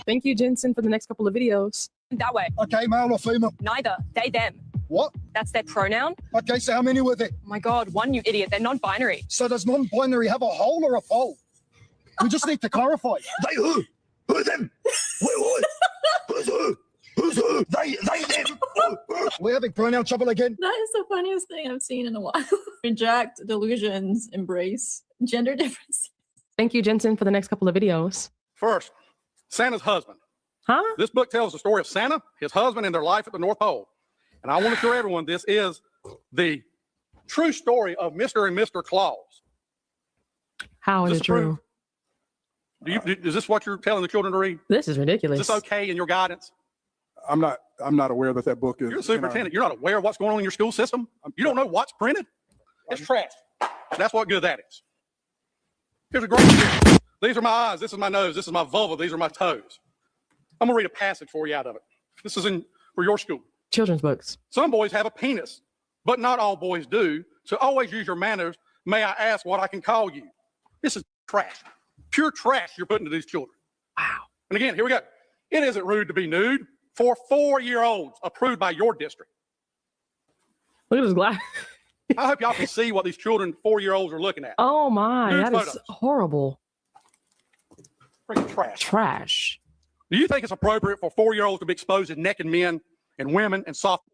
Thank you, Jensen, for the next couple of videos. That way. Okay, male or female? Neither. They, them. What? That's their pronoun. Okay, so how many were there? Oh my God, one, you idiot. They're non-binary. So does non-binary have a hole or a pole? We just need to clarify. They who? Who them? What? Who's who? Who's who? They them. We're having pronoun trouble again. That is the funniest thing I've seen in a while. Reject delusions, embrace gender differences. Thank you, Jensen, for the next couple of videos. First, Santa's husband. Huh? This book tells the story of Santa, his husband, and their life at the North Pole. And I want to assure everyone this is the true story of Mr. and Mr. Claus. How is it true? Is this what you're telling the children to read? This is ridiculous. Is this okay in your guidance? I'm not aware that book is. You're the superintendent. You're not aware of what's going on in your school system? You don't know what's printed? It's trash. That's what good that is. Here's a great picture. These are my eyes. This is my nose. This is my vulva. These are my toes. I'm going to read a passage for you out of it. This is for your school. Children's books. Some boys have a penis, but not all boys do. So always use your manners. May I ask what I can call you? This is trash. Pure trash you're putting to these children. Wow. And again, here we go. It isn't rude to be nude for 4-year-olds approved by your district. Look at his glass. I hope y'all can see what these children, 4-year-olds, are looking at. Oh my, Nude that photos. is horrible. Freaking trash. Trash. Do you think it's appropriate for 4-year-olds to be exposed to naked men and women and soft?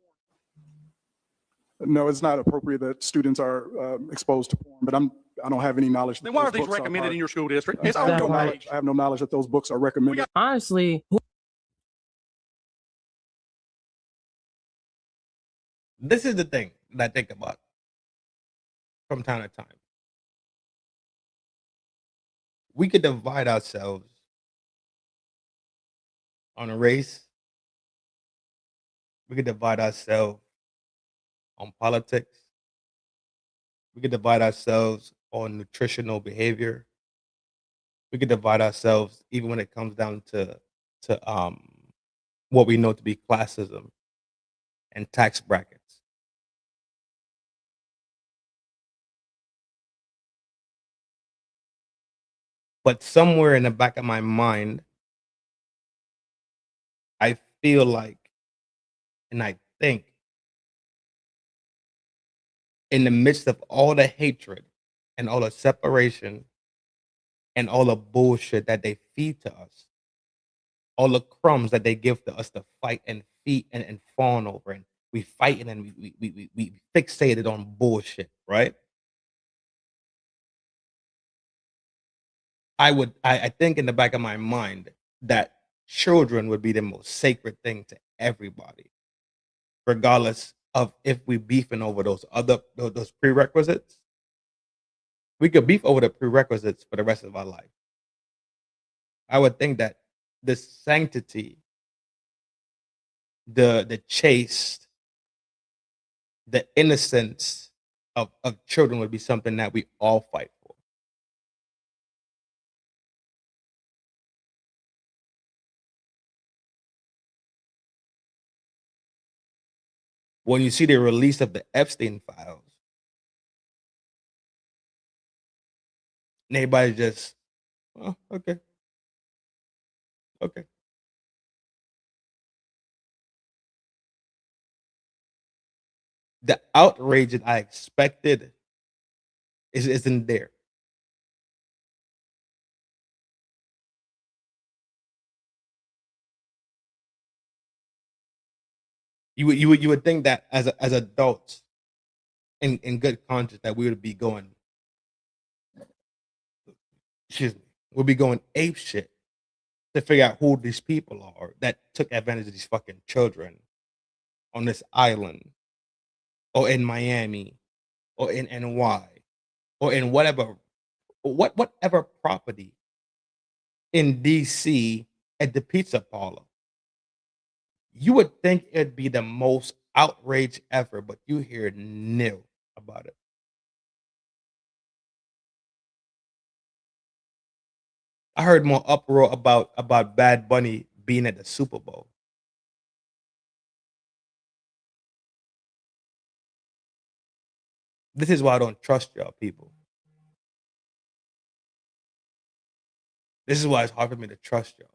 No, it's not appropriate that students are exposed to porn, but I don't have any knowledge. Then why are these recommended in your school district? It's I on have, your no page. knowledge, I have no knowledge that those books are recommended. Honestly, This is the thing that I think about from time to time. We could divide ourselves on a race. We could divide ourselves on politics. We could divide ourselves on nutritional behavior. We could divide ourselves even when it comes down to what we know to be classism and tax brackets. But somewhere in the back of my mind, I feel like, and I think, in the midst of all the hatred and all the separation and all the bullshit that they feed to us, all the crumbs that they give to us to fight and feed and fawn over, and we fight and we fixated on bullshit, right? I think in the back of my mind that children would be the most sacred thing to everybody, regardless of if we beefing over those prerequisites. We could beef over the prerequisites for the rest of our life. I would think that the sanctity, the chaste, the innocence of children would be something that we all fight for. When you see the release of the Epstein files, and everybody just, oh, okay. Okay. The outrage that I expected isn't there. You would think that as adults in good conscience that we would be going, we'll be going ape shit to figure out who these people are that took advantage of these fucking children on this island, or in Miami, or in NY, or in whatever property in DC at the pizza parlor. You would think it'd be the most outrage ever, but you hear nil about it. I heard more uproar about Bad Bunny being at the Super Bowl. This is why I don't trust y'all people. This is why it's hard for me to trust y'all.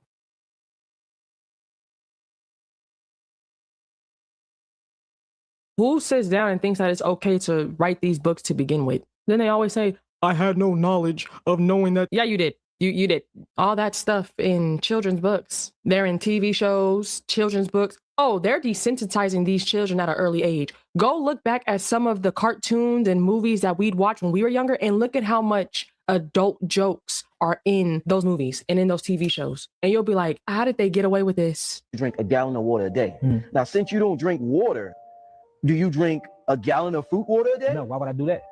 who sits down and thinks that it's okay to write these books to begin with? Then they always say, I had no knowledge of knowing that. Yeah, you did. You did. All that stuff in children's books. They're in TV shows, children's books. Oh, they're desensitizing these children at an early age. Go look back at some of the cartoons and movies that we'd watch when we were younger and look at how much adult jokes are in those movies and in those TV shows. And you'll be like, how did they get away with this? You drink a gallon of water a day. Now, since you don't drink water, do you drink a gallon of fruit water a day? No, why would I do that?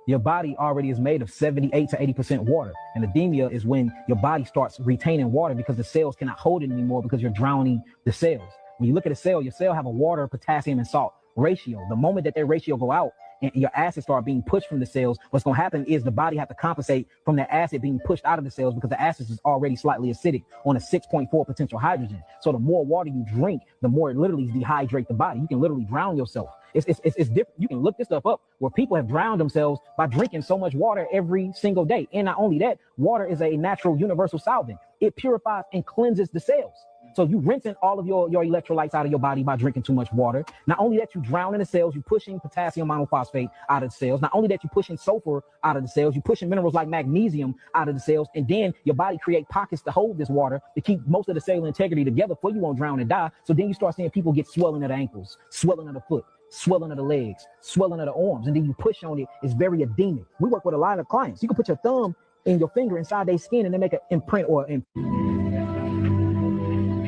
Your body already is made of 78 to 80% water. And edemia is when your body starts retaining water because the cells cannot hold it anymore because you're drowning the cells. When you look at a cell, your cell have a water, potassium, and salt ratio. The moment that ratio go out, and your acid start being pushed from the cells, what's going to happen is the body have to compensate from the acid being pushed out of the cells because the acid is already slightly acidic on a 6.4 potential hydrogen. So the more water you drink, the more it literally dehydrate the body. You can literally drown yourself. It's different. You can look this stuff up where people have drowned themselves by drinking so much water every single day. And not only that, water is a natural universal solvent. It purifies and cleanses the cells. So you rinsing all of your electrolytes out of your body by drinking too much water. Not only that, you drown in the cells, you pushing potassium monophosphate out of the cells. Not only that, you pushing sulfur out of the cells, you pushing minerals like magnesium out of the cells, and then your body create pockets to hold this water to keep most of the cellular integrity together for you won't drown and die. So then you start seeing people get swelling of the ankles, swelling of the foot, swelling of the legs, swelling of the arms, and then you push on it. It's very edemic. We work with a lot of clients. You can put your thumb and your finger inside their skin and they make an imprint or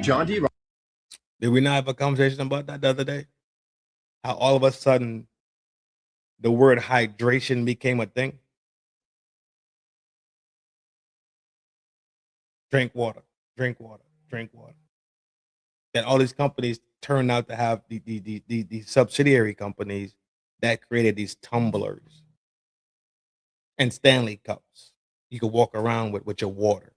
John D. Did we not have a conversation about that the other day? How all of a sudden the word hydration became a thing? Drink water, drink water, drink water. That all these companies turned out to have the subsidiary companies that created these tumblers and Stanley cups. You could walk around with your water.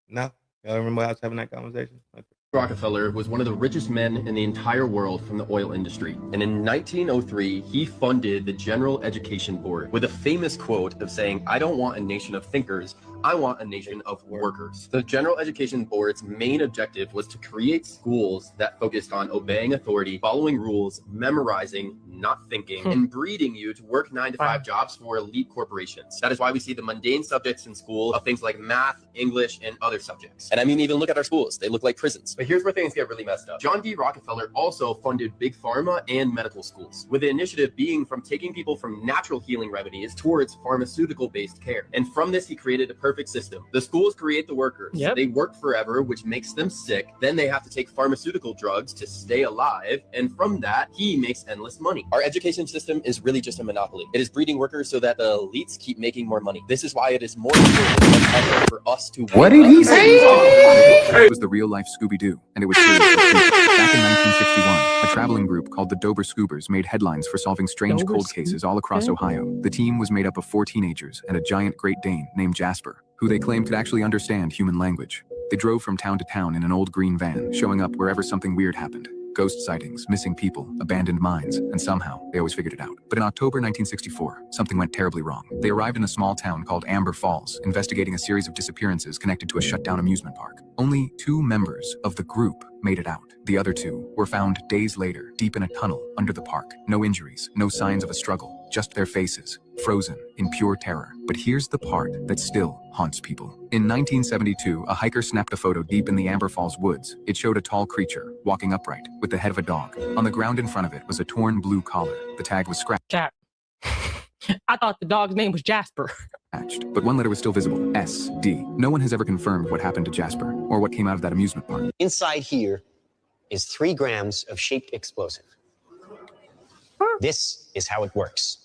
No? Y'all remember us having that conversation? Okay. Rockefeller was one of the richest men in the entire world from the oil industry. And in 1903, he funded the General Education Board with a famous quote of saying, "I don't want a nation of thinkers, I want a nation of workers." The General Education Board's main objective was to create schools that focused on obeying authority, following rules, memorizing, not thinking, and breeding you to work 9 to 5 jobs for elite corporations. That is why we see the mundane subjects in school of things like math, English, and other subjects. And I mean, even look at our schools. They look like prisons. But here's where things get really messed up. John D. Rockefeller also funded big pharma and medical schools, with the initiative being from taking people from natural healing remedies towards pharmaceutical-based care. And from this, he created a perfect system. The schools create the workers. Yep. They work forever, which makes them sick. Then they have to take pharmaceutical drugs to stay alive. And from that, he makes endless money. Our education system is really just a monopoly. It is breeding workers so that the elites keep making more money. This is why it is more important than ever for us to— What did he say? It was the real-life Scooby-Doo, and it was serious. Back in 1961, a traveling group called the Dober Scoobers made headlines for solving strange cold cases all across Ohio. The team was made up of 4 teenagers and a giant Great Dane named Jasper, who they claimed could actually understand human language. They drove from town to town in an old green van, showing up wherever something weird happened. Ghost sightings, missing people, abandoned mines, and somehow they always figured it out. But in October 1964, something went terribly wrong. They arrived in a small town called Amber Falls, investigating a series of disappearances connected to a shut-down amusement park. Only 2 members of the group made it out. The other 2 were found days later, deep in a tunnel under the park. No injuries, no signs of a struggle, just their faces, frozen in pure terror. But here's the part that still haunts people. In 1972, a hiker snapped a photo deep in the Amber Falls woods. It showed a tall creature, walking upright, with the head of a dog. On the ground in front of it was a torn blue collar. The tag was scratched. Cat. I thought the dog's name was Jasper. But one letter was still visible, S-D. No one has ever confirmed what happened to Jasper, or what came out of that amusement park. Inside here is 3 grams of shaped explosive. This is how it works.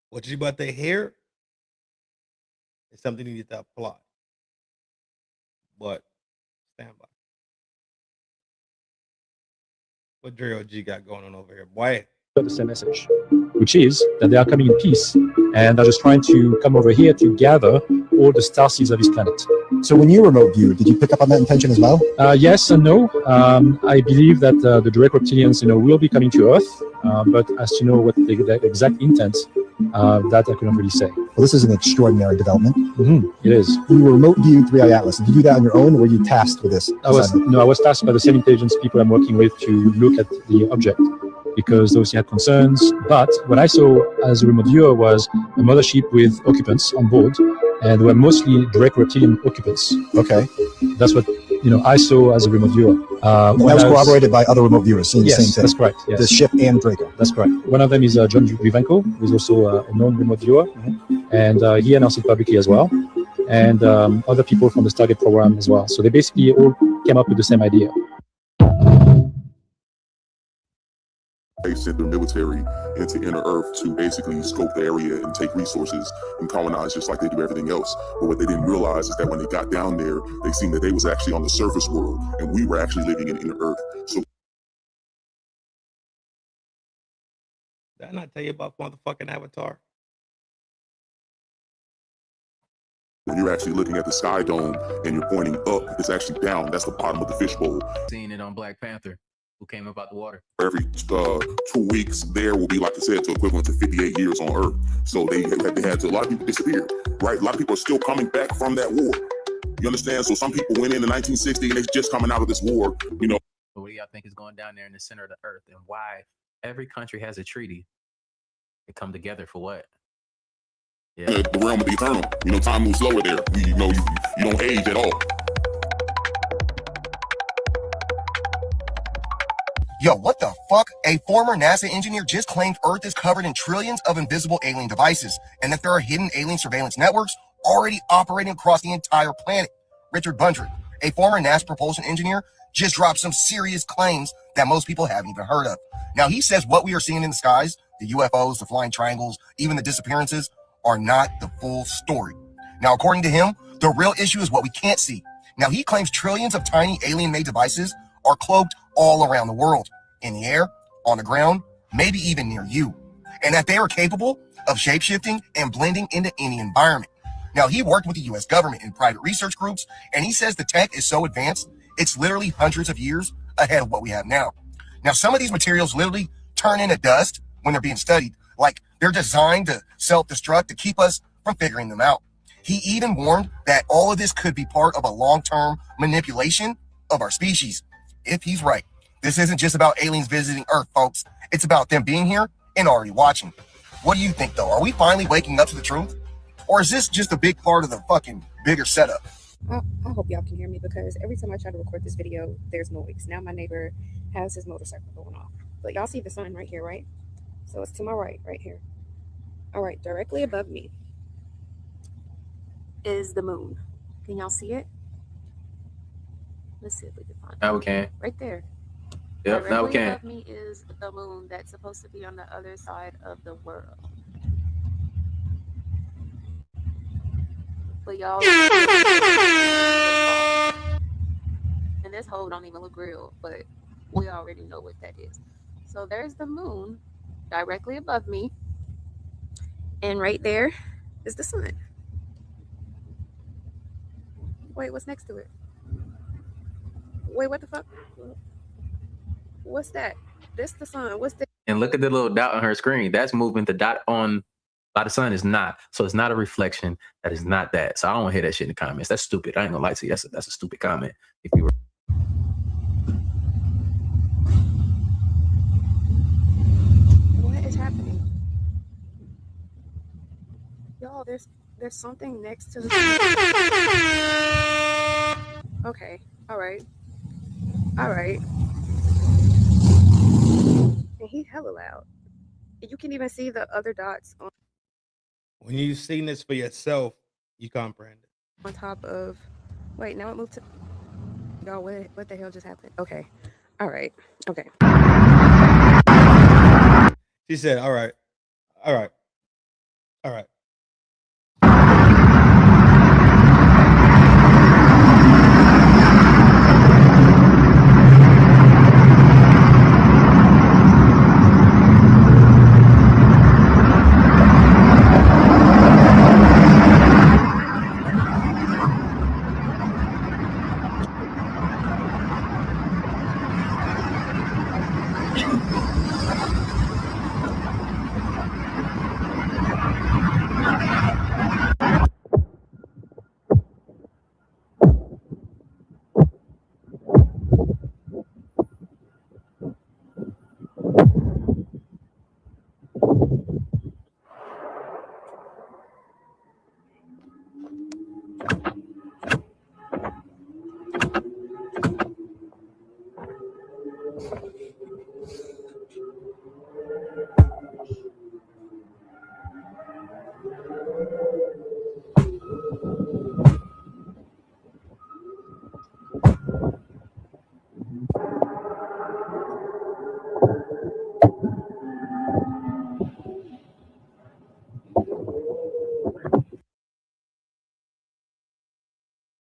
What you about to hear is something you need to apply. But stand by. What Dre OG got going on over here, boy? The same message, which is that they are coming in peace and they're just trying to come over here to gather all the star seeds of this planet. So when you remote viewed, did you pick up on that intention as well? Yes and no. I believe that the direct reptilians, will be coming to Earth, but as to know what the exact intent, that I couldn't really say. Well, this is an extraordinary development. It is. You remote viewed 3i Atlas. Did you do that on your own, or were you tasked with this? I was tasked by the same intelligence people I'm working with to look at the object, because those had concerns. But what I saw as a remote viewer was a mothership with occupants on board, and they were mostly direct reptilian occupants. Okay. That's what I saw as a remote viewer. That was corroborated by other remote viewers seeing the same thing. That's correct. Yes. The ship and Draco. That's correct. One of them is John Vivenko, who is also a known remote viewer, and he announced it publicly as well, and other people from the Stargate program as well. So they basically all came up with the same idea. They sent their military into inner Earth to basically scope the area and take resources and colonize just like they do everything else. But what they didn't realize is that when they got down there, they seen that they was actually on the surface world and we were actually living in inner Earth. So Did I not tell you about motherfucking Avatar? When you're actually looking at the sky dome and you're pointing up, it's actually down. That's the bottom of the fishbowl. Seeing it on Black Panther, who came up out the water. Every 2 weeks, there will be, like I said, to equivalent to 58 years on Earth. So they had to, a lot of people disappeared, right? A lot of people are still coming back from that war. You understand? So some people went in 1960 and they're just coming out of this war, you know. But what do y'all think is going down there in the center of the earth, and why every country has a treaty? They come together for what? Yeah. The realm of the eternal. You know, time moves slower there. You don't age at all. Yo, what the fuck? A former NASA engineer just claimed Earth is covered in trillions of invisible alien devices, and that there are hidden alien surveillance networks already operating across the entire planet. Richard Bundred, a former NASA propulsion engineer, just dropped some serious claims that most people haven't even heard of. Now, he says what we are seeing in the skies, the UFOs, the flying triangles, even the disappearances, are not the full story. Now, according to him, the real issue is what we can't see. Now, he claims trillions of tiny alien-made devices are cloaked all around the world, in the air, on the ground, maybe even near you, and that they are capable of shapeshifting and blending into any environment. Now, he worked with the US government in private research groups, and he says the tech is so advanced, it's literally hundreds of years ahead of what we have now. Now, some of these materials literally turn into dust when they're being studied, like they're designed to self-destruct to keep us from figuring them out. He even warned that all of this could be part of a long-term manipulation of our species. If he's right, this isn't just about aliens visiting Earth, folks. It's about them being here and already watching. What do you think, though? Are we finally waking up to the truth? Or is this just a big part of the fucking bigger setup? I hope y'all can hear me, because every time I try to record this video, there's noise. Now my neighbor has his motorcycle going off. But y'all see the sun right here, right? So it's to my right here. All right, directly above me is the moon. Can y'all see it? Let's see if we can find it. Now we can. Right there. Yep, now we Directly can. above me is the moon that's supposed to be on the other side of the world. But y'all, and this hole don't even look real, but we already know what that is. So there's the moon directly above me, and right there is the sun. Wait, what's next to it? Wait, what the fuck? What's that? This the sun. What's the? And look at the little dot on her screen. That's moving. The dot on by the sun is not. So it's not a reflection. That is not that. So I don't want to hear that shit in the comments. That's stupid. I ain't gonna lie to you. That's a stupid comment. If you were. What is happening? Y'all, there's something next to the sun. Okay. All right. And he hella loud. You can even see the other dots on When you've seen this for yourself, you comprehend it. top of. Wait, now it moved to. Y'all, what the hell just happened? Okay. All right. Okay. She said, all right.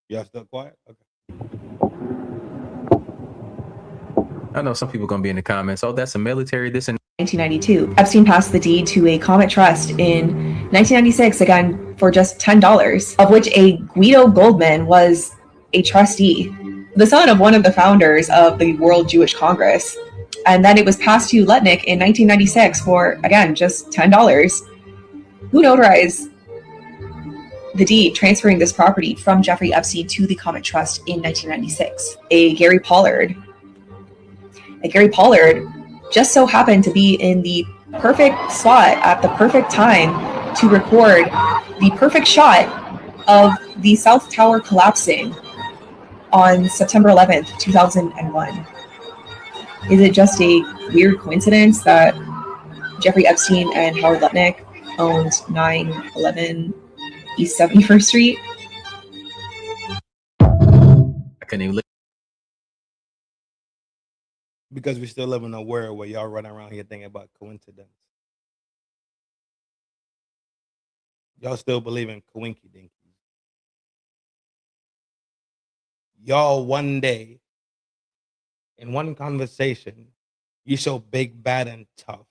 Y'all still quiet? Okay. I know some people gonna be in the comments. Oh, that's a military. This and 1992. Epstein passed the deed to a Comet Trust in 1996, again for just $10, of which a Guido Goldman was a trustee, the son of one of the founders of the World Jewish Congress. And then it was passed to Letnick in 1996 for, again, just $10. Who notarized the deed transferring this property from Jeffrey Epstein to the Comet Trust in 1996? A Gary Pollard. And Gary Pollard just so happened to be in the perfect spot at the perfect time to record the perfect shot of the South Tower collapsing on September 11th, 2001. Is it just a weird coincidence that Jeffrey Epstein and Howard Lutnick owned 911 East 71st Street? I couldn't even look. Because we still live in a world where y'all run around here thinking about coincidence. Y'all still believe in coinky dinky. Y'all one day, in one conversation, you so big, bad, and tough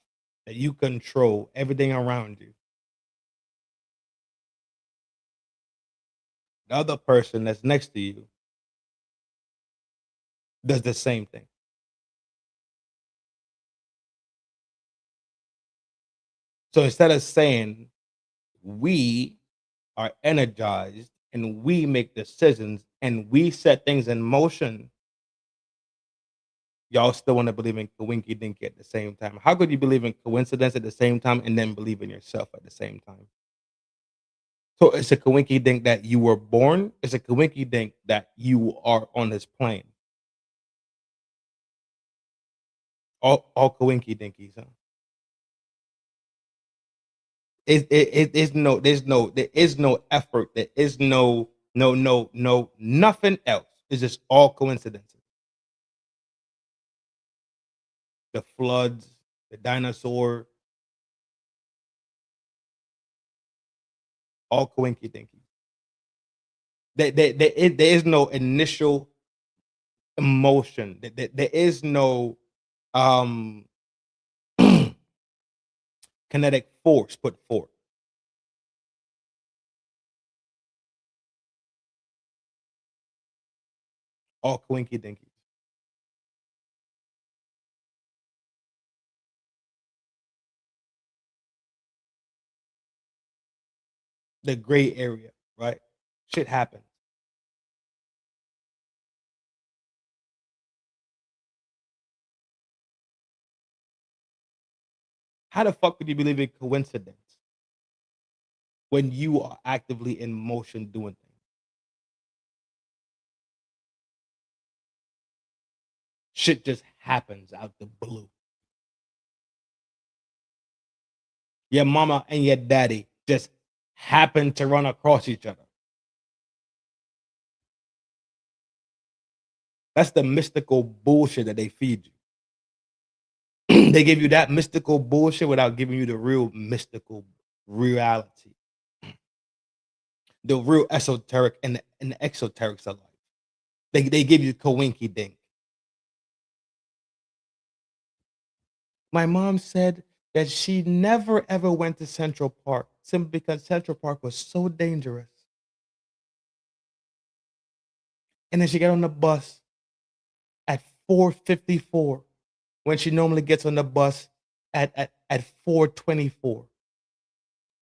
that you control everything around you. The other person that's next to you does the same thing. So instead of saying we are energized and we make decisions and we set things in motion, y'all still want to believe in coinky dinky at the same time. How could you believe in coincidence at the same time and then believe in yourself at the same time? So it's a coinky dink that you were born. It's a coinky dink that you are on this plane. All coinky dinkies, huh? There is no effort. There is no nothing else. It's just all coincidences. The floods, the dinosaur, all coinky dinky. There is no initial emotion. There is no kinetic force put forth. All coinky dinky. The gray area, right? Shit happens. How the fuck could you believe in coincidence when you are actively in motion doing things? Shit just happens out the blue. Your mama and your daddy just happen to run across each other. That's the mystical bullshit that they feed you. They give you that mystical bullshit without giving you the real mystical reality. The real esoteric and the exoterics of life. They give you coinky dink. My mom said that she never ever went to Central Park simply because Central Park was so dangerous. And then she got on the bus at 4:54 when she normally gets on the bus at 4:24.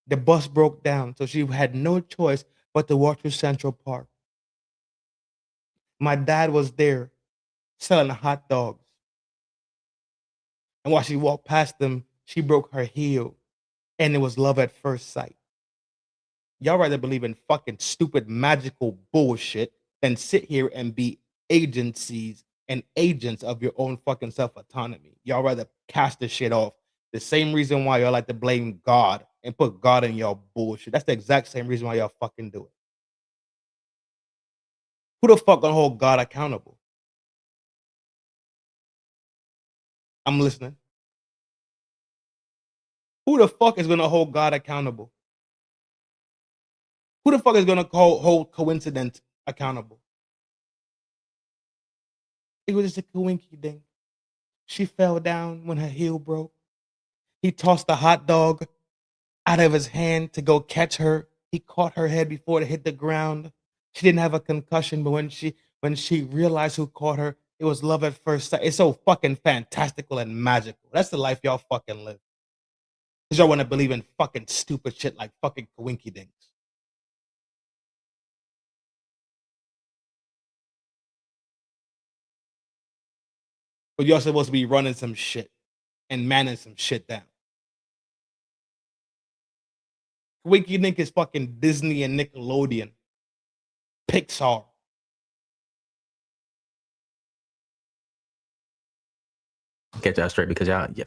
The bus broke down, so she had no choice but to walk through Central Park. My dad was there selling hot dogs. And while she walked past them, she broke her heel, and it was love at first sight. Y'all rather believe in fucking stupid magical bullshit than sit here and be agencies and agents of your own fucking self-autonomy. Y'all rather cast this shit off. The same reason why y'all like to blame God and put God in y'all bullshit. That's the exact same reason why y'all fucking do it. Who the fuck gonna hold God accountable? I'm listening. Who the fuck is gonna hold God accountable? Who the fuck is gonna hold coincidence accountable? It was just a coinky thing. She fell down when her heel broke. He tossed the hot dog out of his hand to go catch her. He caught her head before it hit the ground. She didn't have a concussion, but when she realized who caught her, it was love at first sight. It's so fucking fantastical and magical. That's the life y'all fucking live. Cause y'all want to believe in fucking stupid shit like fucking coinky dinks. But y'all supposed to be running some shit and manning some shit down. Winky Dink is fucking Disney and Nickelodeon. Pixar. Get y'all straight because y'all, yeah.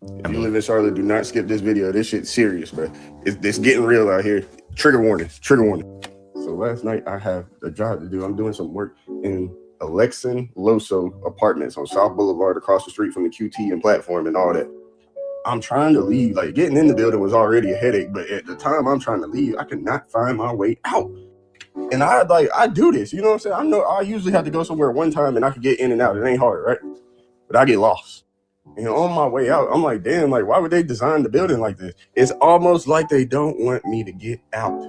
If you live in Charlotte, do not skip this video. This shit's serious, bro. It's getting real out here. Trigger warning. Trigger warning. So last night I have a job to do. I'm doing some work in Alexan Loso Apartments on South Boulevard across the street from the QT and platform and all that. I'm trying to leave. Like, getting in the building was already a headache, but at the time I'm trying to leave, I could not find my way out. And I do this, you know what I'm saying? I know I usually have to go somewhere one time and I could get in and out. It ain't hard, right? But I get lost. And on my way out, I'm like, damn, like, why would they design the building like this? It's almost like they don't want me to get out.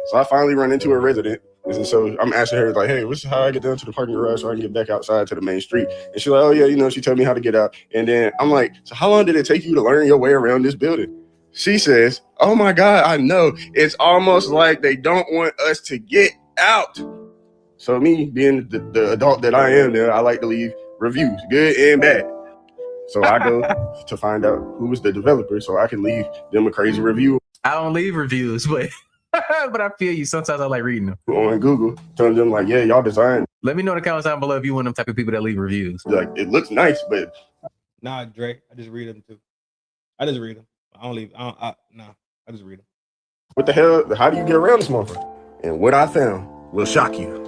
So I finally run into a resident. And so I'm asking her, like, hey, what's how I get down to the parking garage so I can get back outside to the main street? And she's like, oh, yeah, you know, she told me how to get out. And then I'm like, so how long did it take you to learn your way around this building? She says, oh, my God, I know. It's almost like they don't want us to get out. So me being the adult that I am there, I like to leave reviews, good and bad. So I go to find out who's the developer so I can leave them a crazy review. I don't leave reviews, but but I feel you. Sometimes I like reading them. On Google, telling them like, yeah, y'all designed. Let me know in the comments down below if you one of them type of people that leave reviews. Like, it looks nice, but... Nah, Drake, I just read them too. I just read them. I don't leave. I just read them. What the hell? How do you get around this motherfucker? And what I found will shock you.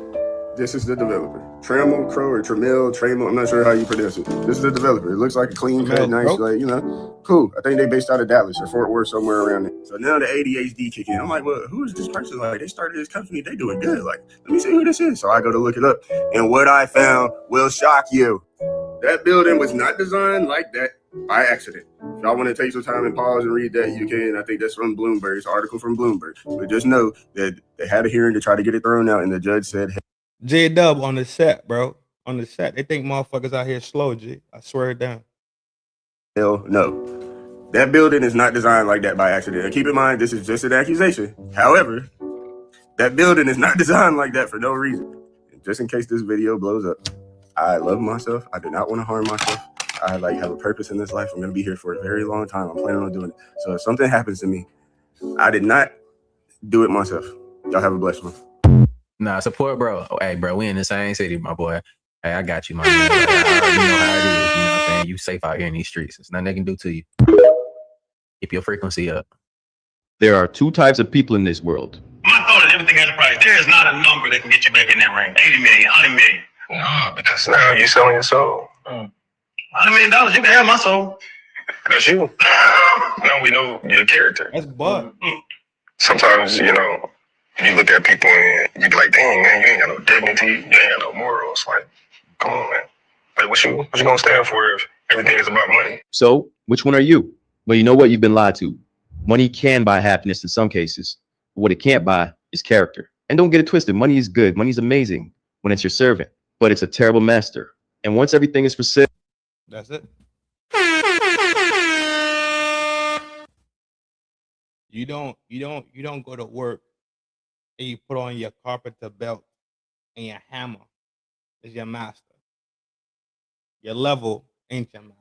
This is the developer. Trammell Crow or Trammell, I'm not sure how you pronounce it. This is the developer. It looks like a clean cut, nice, like, you know, cool. I think they based out of Dallas or Fort Worth, somewhere around there. So now the ADHD kick in. I'm like, well, who is this person? Like, they started this company, they doing good. Like, let me see who this is. So I go to look it up. And what I found will shock you. That building was not designed like that by accident. If y'all want to take some time and pause and read that, you can. I think that's from Bloomberg. It's an article from Bloomberg. But just know that they had a hearing to try to get it thrown out, and the judge said, hey, J-Dub on the set, bro. On the set. They think motherfuckers out here slow, G. I swear it down. hell no. That building is not designed like that by accident. And keep in mind, this is just an accusation. However, that building is not designed like that for no reason. And just in case this video blows up, I love myself. I do not want to harm myself. I have a purpose in this life. I'm going to be here for a very long time. I'm planning on doing it. So if something happens to me, I did not do it myself. Y'all have a blessed one. Nah, support, bro. Oh, hey, bro, we in the same city, my boy. Hey, I got you, my man. I already know how it is. You know what I'm saying? You safe out here in these streets. There's nothing they can do to you. Keep your frequency up. There are two types of people in this world. My thought is everything has a price. There is not a number that can get you back in that range. 80 million, 100 million. No, because now you're selling your soul. $100 million, you can have my soul. That's you. Now we know your character. That's Bud. Sometimes, you know, you look at people and you be like, dang, man, you ain't got no dignity. You ain't got no morals. Like, come on, man. Like, what you gonna stand for if everything is about money? So, which one are you? Well, you know what? You've been lied to. Money can buy happiness in some cases. But what it can't buy is character. And don't get it twisted. Money is good. Money is amazing when it's your servant. But it's a terrible master. And once everything is for sale. That's it. You don't go to work and you put on your carpenter belt and your hammer is your master. Your level ain't your master.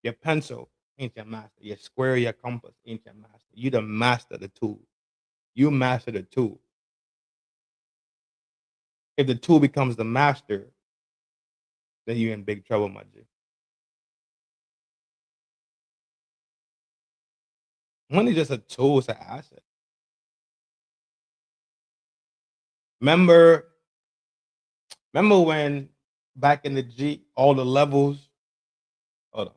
Your pencil ain't your master. Your square, your compass ain't your master. You the master of the tool. You master the tool. If the tool becomes the master, then you're in big trouble, my G. Money is just a tool, it's an asset. Remember when back in the G, all the levels, hold on.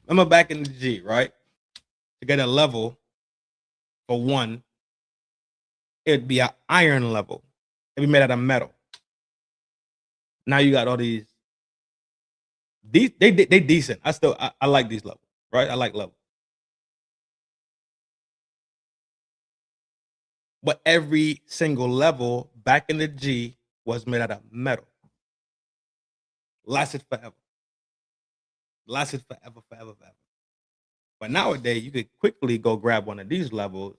Remember back in the G, right? To get a level for one, it'd be an iron level. It'd be made out of metal. Now you got all these. They decent. I like these levels, right? I like levels. But every single level back in the G was made out of metal. Lasted forever. Lasted forever. But nowadays, you could quickly go grab one of these levels,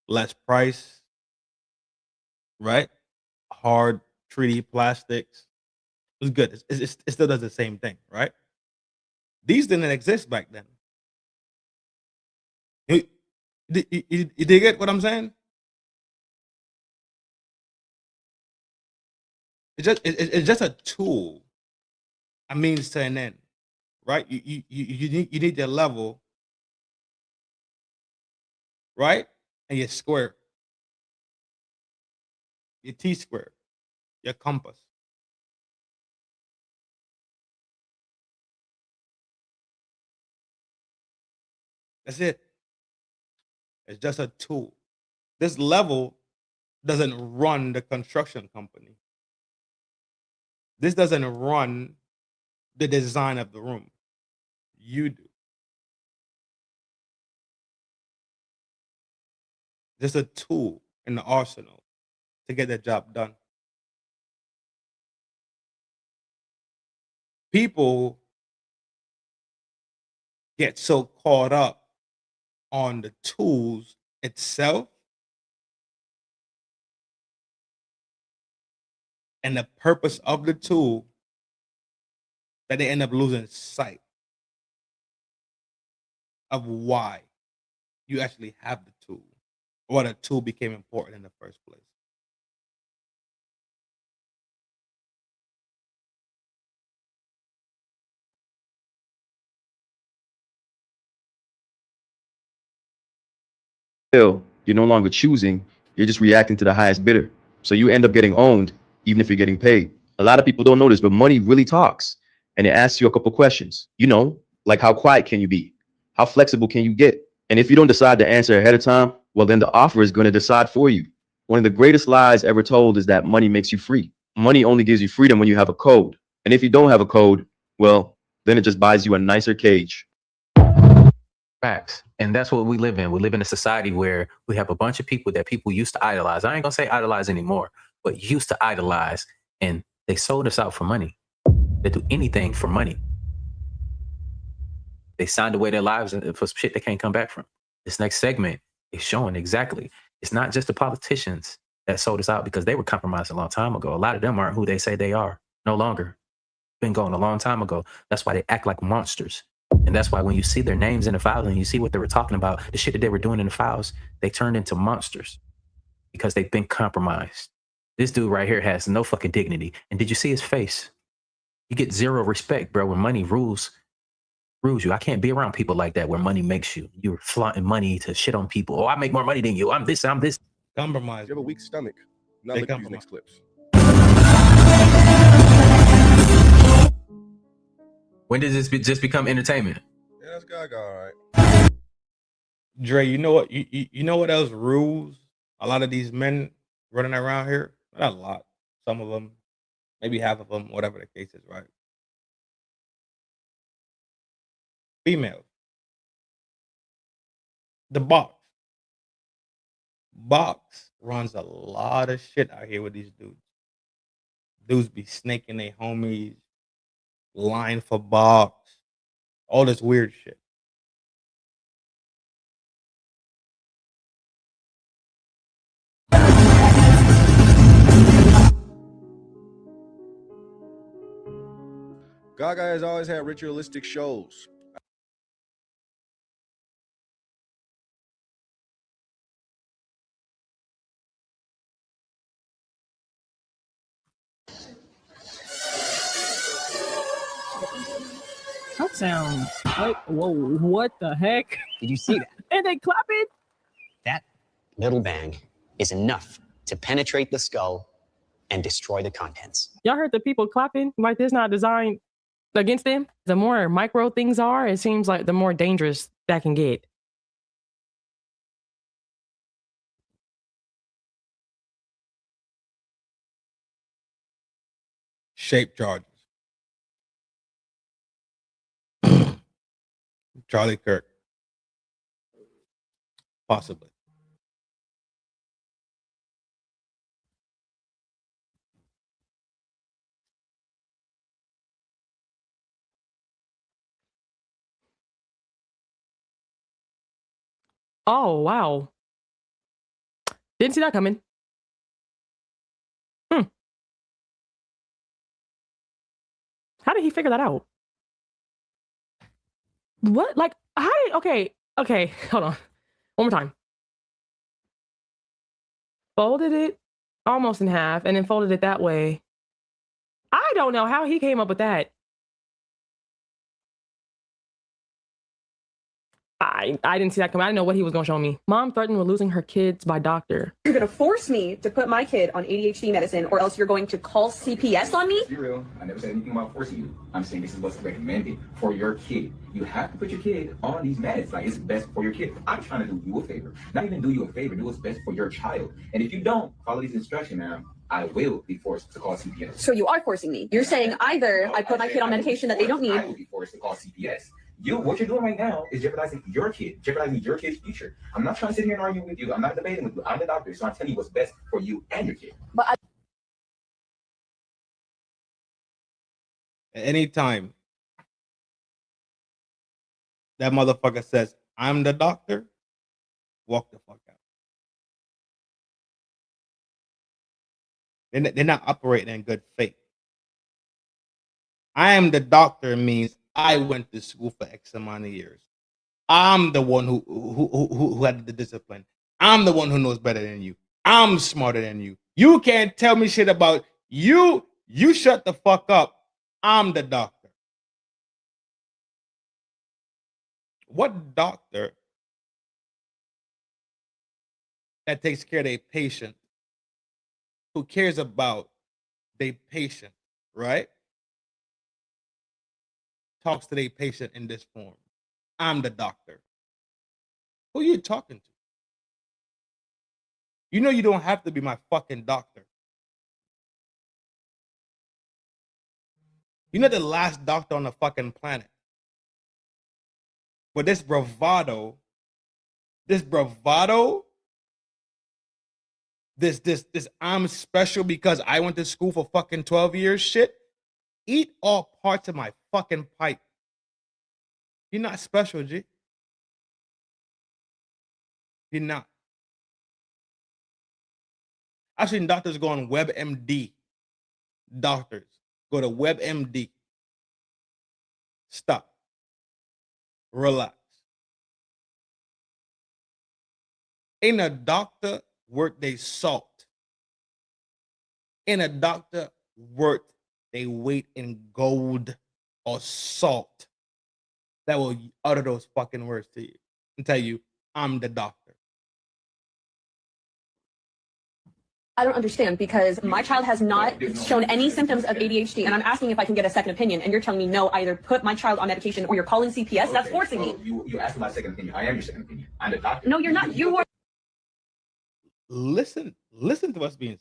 less price, right? Hard 3D plastics. It's good. It still does the same thing, right? These didn't exist back then. You dig it? What I'm saying? It's just a tool, a means to an end, right? You need your level, right? And your square, your T-square, your compass. That's it. It's just a tool. This level doesn't run the construction company. This doesn't run the design of the room. You do. Just a tool in the arsenal to get the job done. People get so caught up on the tools itself and the purpose of the tool that they end up losing sight of why you actually have the tool, or the tool became important in the first place. You're no longer choosing, you're just reacting to the highest bidder. So you end up getting owned, even if you're getting paid. A lot of people don't know this, but money really talks. And it asks you a couple questions, like how quiet can you be? How flexible can you get? And if you don't decide to answer ahead of time, well, then the offer is going to decide for you. One of the greatest lies ever told is that money makes you free. Money only gives you freedom when you have a code. And if you don't have a code, well, then it just buys you a nicer cage. Facts. And that's what we live in. We live in a society where we have a bunch of people that people used to idolize. I ain't gonna say idolize anymore, but used to idolize. And they sold us out for money. They do anything for money. They signed away their lives for shit they can't come back from. This next segment is showing exactly. It's not just the politicians that sold us out because they were compromised a long time ago. A lot of them aren't who they say they are. No longer. Been gone a long time ago. That's why they act like monsters. And that's why when you see their names in the files and you see what they were talking about, the shit that they were doing in the files, they turned into monsters because they've been compromised. This dude right here has no fucking dignity. And did you see his face? You get zero respect, bro, when money rules you. I can't be around people like that where money makes you. You're flaunting money to shit on people. Oh, I make more money than you. I'm this. Compromise. You have a weak stomach. Not like these next clips. When did this just become entertainment? Yeah, that's Gaga, all right. Dre, you know what? You know what else rules a lot of these men running around here? Not a lot. Some of them, maybe half of them, whatever the case is, right? Females. The box. Box runs a lot of shit out here with these dudes. Dudes be snaking their homies, lying for box, all this weird shit. Gaga has always had ritualistic shows. That sounds like, whoa, what the heck? Did you see that? And they clapping? That little bang is enough to penetrate the skull and destroy the contents. Y'all heard the people clapping? Like this not designed against them? The more micro things are, it seems like the more dangerous that can get. shape charges. Charlie Kirk. Possibly. Oh, wow. Didn't see that coming. How did he figure that out? What? Like, how did... Okay, hold on. One more time. Folded it almost in half and then folded it that way. I don't know how he came up with that. I didn't see that coming. I didn't know what he was going to show me. Mom threatened with losing her kids by doctor. You're going to force me to put my kid on ADHD medicine, or else you're going to call CPS on me? Be real. I never said anything about forcing you. I'm saying this is what's recommended for your kid. You have to put your kid on these meds. Like, it's best for your kid. I'm trying to do you a favor. Not even do you a favor. Do what's best for your child. And if you don't follow these instructions, ma'am, I will be forced to call CPS. So you are forcing me. You're saying either I put my kid on medication that they don't need. I will be forced to call CPS. What you're doing right now is jeopardizing your kid, jeopardizing your kid's future. I'm not trying to sit here and argue with you. I'm not debating with you. I'm the doctor, so I'm telling you what's best for you and your kid. But Anytime that motherfucker says, I'm the doctor, walk the fuck out. They're not operating in good faith. I am the doctor means I went to school for X amount of years. I'm the one who had the discipline. I'm the one who knows better than you. I'm smarter than you. You can't tell me shit about you. You shut the fuck up. I'm the doctor. What doctor that takes care of their patient, who cares about their patient, right? Talks to their patient in this form. I'm the doctor. Who are you talking to? You know you don't have to be my fucking doctor. You're not the last doctor on the fucking planet. But this bravado, this I'm special because I went to school for fucking 12 years shit, eat all parts of my fucking pipe. You're not special, G. You're not. I've seen doctors go on WebMD. Doctors go to WebMD. Stop. Relax. Ain't a doctor worth they salt. Ain't a doctor worth they weight in gold or salt that will utter those fucking words to you and tell you, I'm the doctor. I don't understand, because my child has not shown any symptoms of ADHD, and I'm asking if I can get a second opinion, and you're telling me no, either put my child on medication or you're calling CPS. Okay, that's forcing me. You asked for my second opinion. I am your second opinion. I'm the doctor. No, you're not. You are. Listen to what's being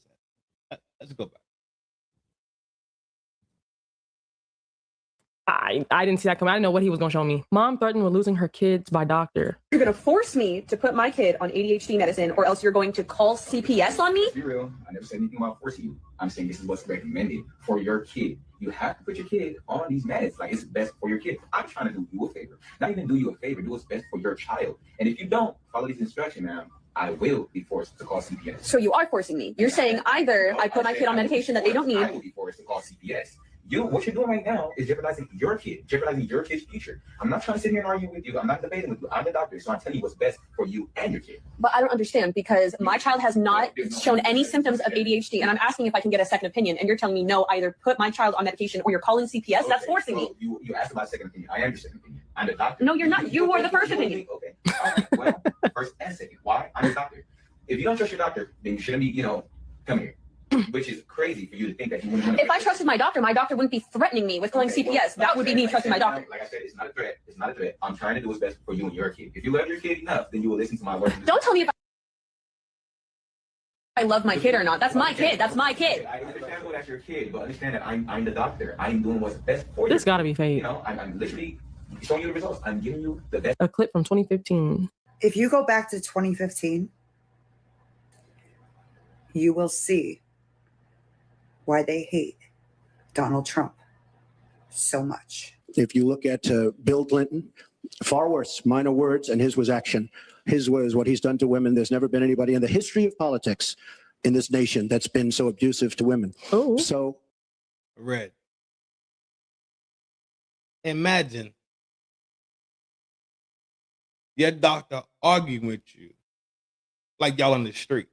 said. Let's go back. I didn't see that coming. I didn't know what he was going to show me. Mom threatened with losing her kids by doctor. You're going to force me to put my kid on ADHD medicine, or else you're going to call CPS on me? Be real. I never said anything about forcing you. I'm saying this is what's recommended for your kid. You have to put your kid on these meds. Like, it's best for your kid. I'm trying to do you a favor. Not even do you a favor. Do what's best for your child. And if you don't follow these instructions, ma'am, I will be forced to call CPS. So you are forcing me. You're saying either I put my kid on medication that they don't need. I will be forced to call CPS. What you're doing right now is jeopardizing your kid, jeopardizing your kid's future. I'm not trying to sit here and argue with you. I'm not debating with you. I'm the doctor, so I'm telling you what's best for you and your kid. But I don't understand, because my child has not shown any symptoms of ADHD, and I'm asking if I can get a second opinion, and you're telling me no, either put my child on medication or you're calling CPS. That's forcing me. You asked about second opinion. I am your second opinion. I'm the doctor. No, you're not. You are the first opinion. Okay. All right. Well, first and second. Why? I'm the doctor. If you don't trust your doctor, then you shouldn't be, come here. Which is crazy for you to think that you wouldn't. If I trusted my doctor wouldn't be threatening me with calling CPS. That would be me trusting my doctor. Like I said, it's not a threat. It's not a threat. I'm trying to do what's best for you and your kid. If you love your kid enough, then you will listen to my words. Don't tell me if I love my kid or not. That's my kid. That's my kid. I understand that's your kid, but understand that I'm the doctor. I'm doing what's best for you. This gotta be fake. You know, I'm literally showing you the results. I'm giving you the best. A clip from 2015. If you go back to 2015, you will see why they hate Donald Trump so much. If you look at Bill Clinton, far worse, minor words, and his was action. His was what he's done to women. There's never been anybody in the history of politics in this nation that's been so abusive to women. Oh. So, Red. Imagine your doctor arguing with you like y'all on the street.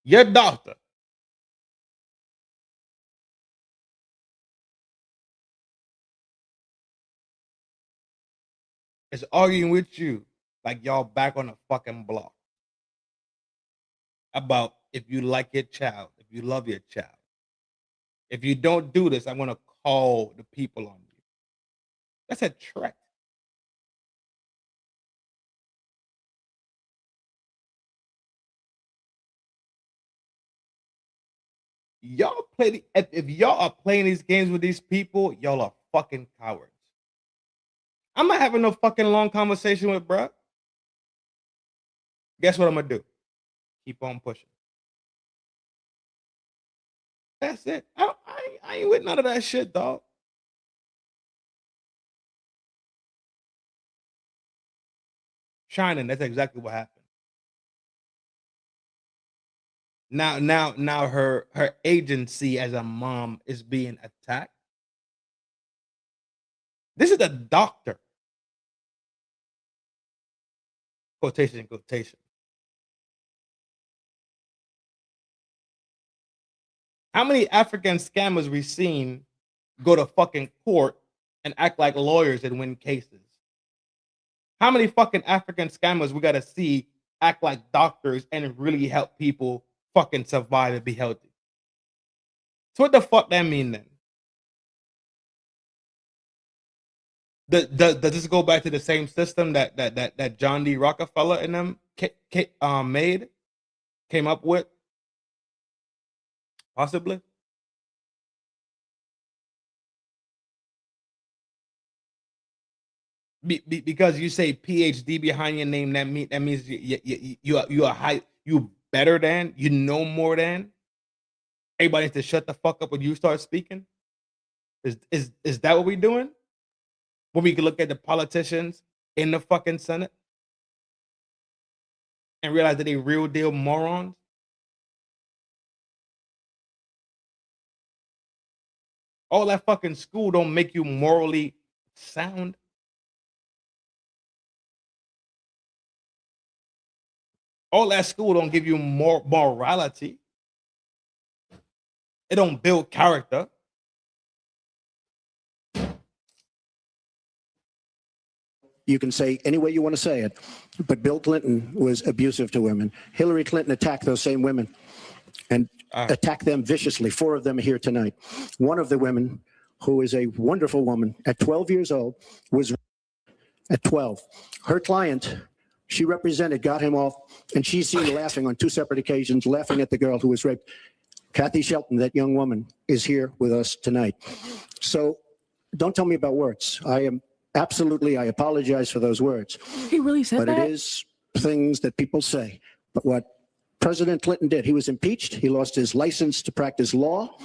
Your doctor is arguing with you like y'all back on the fucking block about if you like your child, if you love your child. If you don't do this, I'm going to call the people on you. That's a threat. Y'all play if y'all are playing these games with these people, y'all are fucking cowards. I'm not having no fucking long conversation with bruh. Guess what I'm gonna do? Keep on pushing. That's it. I ain't with none of that shit, dog. Shining, that's exactly what happened. Now her agency as a mom is being attacked. This is a doctor. Quotation. How many African scammers we seen go to fucking court and act like lawyers and win cases? How many fucking African scammers we gotta see act like doctors and really help people fucking survive and be healthy? So what the fuck that mean then? Does this go back to the same system that John D. Rockefeller and them came up with? Possibly. Because you say PhD behind your name, that means you are high, you better than, you know more than. Everybody needs to shut the fuck up when you start speaking. Is that what we're doing? When we can look at the politicians in the fucking Senate and realize that they real deal morons? All that fucking school don't make you morally sound. All that school don't give you more morality. It don't build character. you can say any way you want to say it, but Bill Clinton was abusive to women. Hillary Clinton attacked those same women and attacked them viciously. 4 of them are here tonight. One of the women, who is a wonderful woman, at 12 years old, was at 12. Her client, she represented, got him off, and she's seen laughing on 2 separate occasions, laughing at the girl who was raped. Kathy Shelton, that young woman, is here with us tonight. So don't tell me about words. I apologize for those words. He really said but that? But it is things that people say. But what President Clinton did, he was impeached. He lost his license to practice law.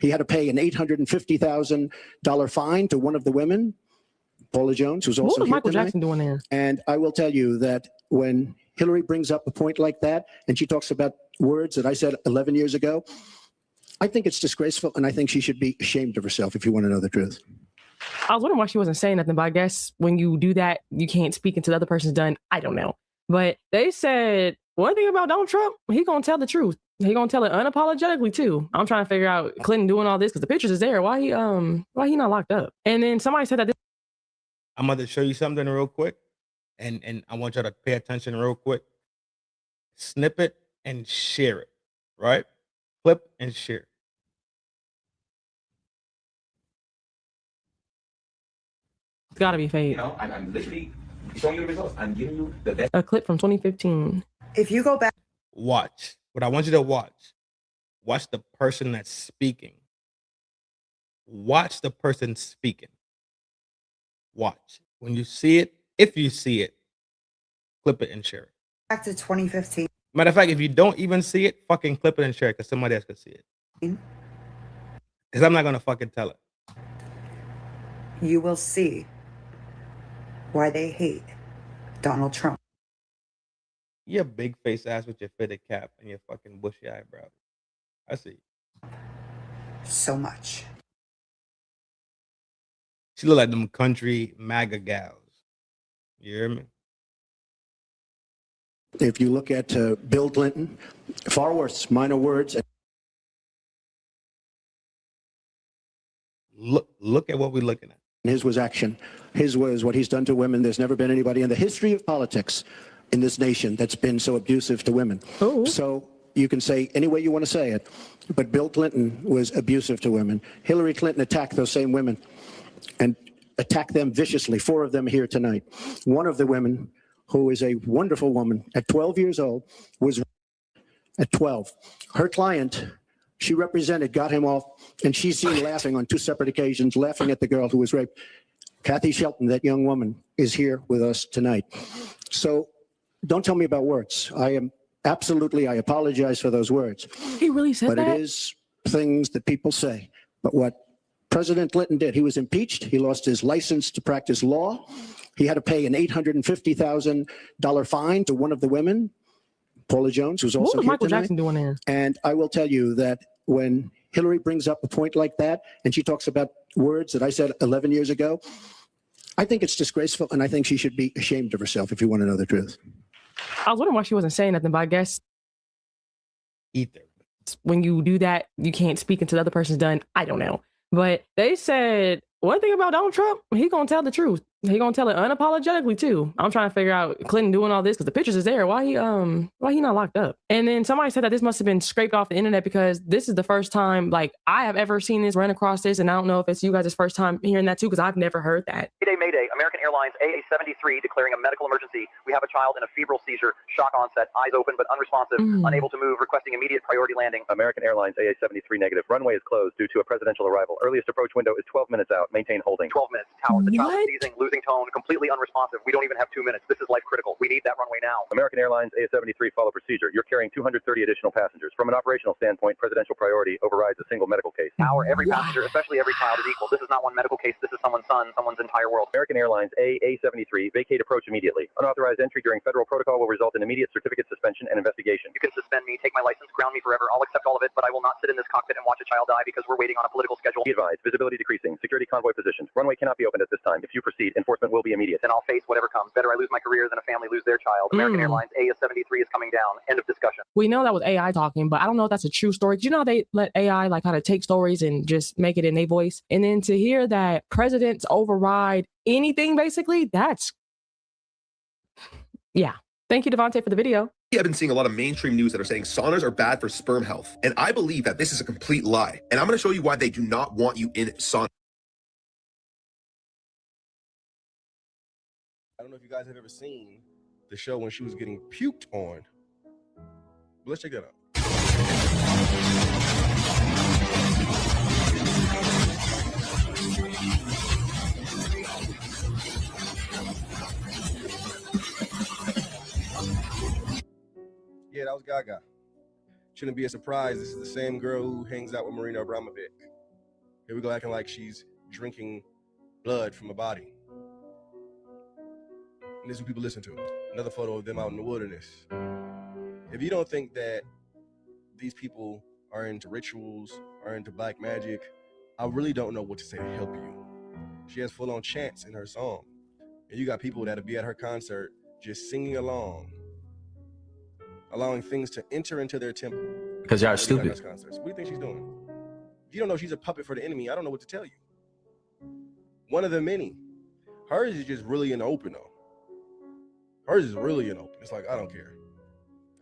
He had to pay an $850,000 fine to one of the women, Paula Jones, who's also what was here Michael tonight. Jackson doing there? And I will tell you that when Hillary brings up a point like that, and she talks about words that I said 11 years ago, I think it's disgraceful, and I think she should be ashamed of herself, if you want to know the truth. I was wondering why she wasn't saying nothing, but I guess when you do that, you can't speak until the other person's done. I don't know. But they said one thing about Donald Trump, he gonna tell the truth. He gonna tell it unapologetically too. I'm trying to figure out Clinton doing all this because the pictures is there. Why he not locked up? And then somebody said that I'm about to show you something real quick, and I want y'all to pay attention real quick. Snip it and share it, right? Clip and share. It's gotta be fake. You know, I'm literally showing you the results. I'm giving you the best. A clip from 2015. If you go back, Watch. What I want you to watch the person that's speaking. Watch the person speaking. Watch. When you see it, if you see it, clip it and share it. back to 2015, Matter of fact, if you don't even see it, fucking clip it and share it because somebody else could see it. Because I'm not going to fucking tell it. you will see why they hate Donald Trump. Your big face ass with your fitted cap and your fucking bushy eyebrows. I see. So much. She look like them country MAGA gals. You hear me? If you look at Bill Clinton, far worse, minor words. Look at what we're looking at. His was action. His was what he's done to women. There's never been anybody in the history of politics in this nation that's been so abusive to women. So you can say any way you want to say it, but Bill Clinton was abusive to women. Hillary Clinton attacked those same women and attacked them viciously. 4 of them here tonight. One of the women, who is a wonderful woman, at 12 years old, was at 12. Her client, she represented, got him off, and she's seen laughing on 2 separate occasions, laughing at the girl who was raped. Kathy Shelton, that young woman, is here with us tonight. So don't tell me about words. I apologize for those words. He really said but that? It is things that people say. But what President Clinton did, he was impeached. He lost his license to practice law. He had to pay an $850,000 fine to one of the women, Paula Jones, who's also What was here Michael tonight. Jackson doing there? And I will tell you that when Hillary brings up a point like that, and she talks about words that I said 11 years ago, I think it's disgraceful, and I think she should be ashamed of herself, if you want to know the truth. I was wondering why she wasn't saying nothing, but I guess when you do that, you can't speak until the other person's done. I don't know. But they said one thing about Donald Trump, he gonna tell the truth. He gonna tell it unapologetically too. I'm trying to figure out Clinton doing all this because the pictures is there. Why he not locked up? And then somebody said that this must have been scraped off the internet because this is the first time like I have ever seen this, run across this, and I don't know if it's you guys' first time hearing that too because I've never heard that. Mayday, Mayday, American Airlines AA-73 declaring a medical emergency. We have a child in a febrile seizure, shock onset, eyes open but unresponsive, unable to move, requesting immediate priority landing. American Airlines AA-73 negative. Runway is closed due to a presidential arrival. Earliest approach window is 12 minutes out. Maintain holding. 12 minutes. Tower. The child is seizing, losing tone, completely unresponsive. We don't even have 2 minutes. This is life critical. We need that runway now. American Airlines AA-73 follow procedure. You're carrying 230 additional passengers. From an operational standpoint, presidential priority overrides a single medical case. Tower, every passenger, especially every child, is equal. This is not one medical case. This is someone's son, someone's entire world. American Airlines AA-73, vacate approach immediately. Unauthorized entry during federal protocol will result in immediate certificate suspension and investigation. You can suspend me, take my license, ground me forever. I'll accept all of it, but I will not sit in this cockpit and watch a child die because we're waiting on a political schedule. Be advised, visibility decreasing, security convoy positioned. Runway cannot be opened at this time. If you proceed, enforcement will be immediate. Then I'll face whatever comes. Better I lose my career than a family lose their child. American Airlines AA-73 is coming down. End of discussion. We know that was AI talking, but I don't know if that's a true story. 'Cause you know how they let AI like kind of take stories and just make it in their voice, and then to hear that presidents override anything, basically, that's yeah. Thank you, Devontae, for the video. I've been seeing a lot of mainstream news that are saying saunas are bad for sperm health, and I believe that this is a complete lie. And I'm going to show you why they do not want you in sauna. I don't know if you guys have ever seen the show when she was getting puked on. But let's check that out. Yeah, that was Gaga. Shouldn't be a surprise. This is the same girl who hangs out with Marina Abramovic. Here we go acting like she's drinking blood from a body. And this is what people listen to. Another photo of them out in the wilderness. If you don't think that these people are into rituals, are into black magic, I really don't know what to say to help you. She has full-on chants in her song. And you got people that'll be at her concert just singing along, allowing things to enter into their temple. Because y'all are stupid. What do you think she's doing? If you don't know she's a puppet for the enemy, I don't know what to tell you. One of the many. Hers is just really in the open, though. Hers is really in the open. It's like, I don't care.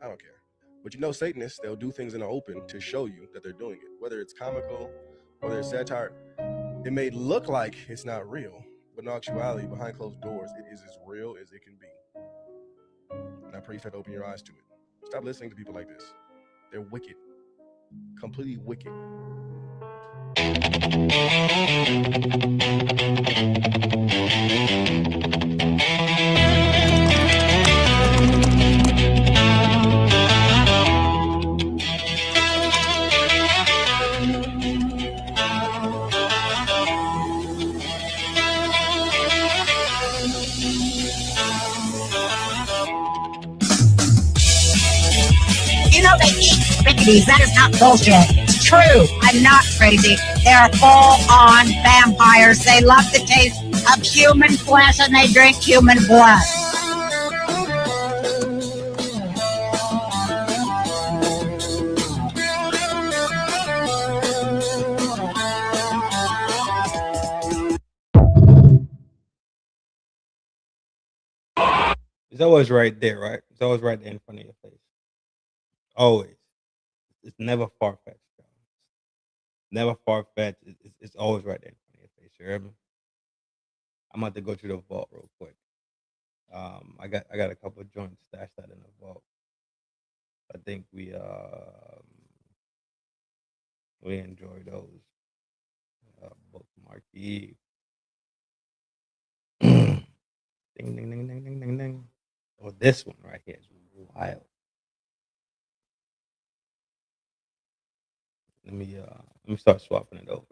I don't care. But you know, Satanists, they'll do things in the open to show you that they're doing it. Whether it's comical, whether it's satire, it may look like it's not real, but But in actuality, behind closed doors, it is as real as it can be. And I pray you start to open your eyes to it. Stop listening to people like this. They're wicked. Completely wicked. You know they eat spickities. That is not bullshit. It's true. I'm not crazy. They're full-on vampires. They love the taste of human flesh and they drink human blood. It's always right there, right? It's always right there in front of your face. Always. It's never far-fetched. Never far-fetched. It's always right there in front of your face. You hear me? I'm about to go through the vault real quick. I got a couple of joints stashed out in the vault. I think we enjoy those. Both marquee. Ding ding ding ding ding ding ding. Oh, this one right here is wild. Let me start swapping it over.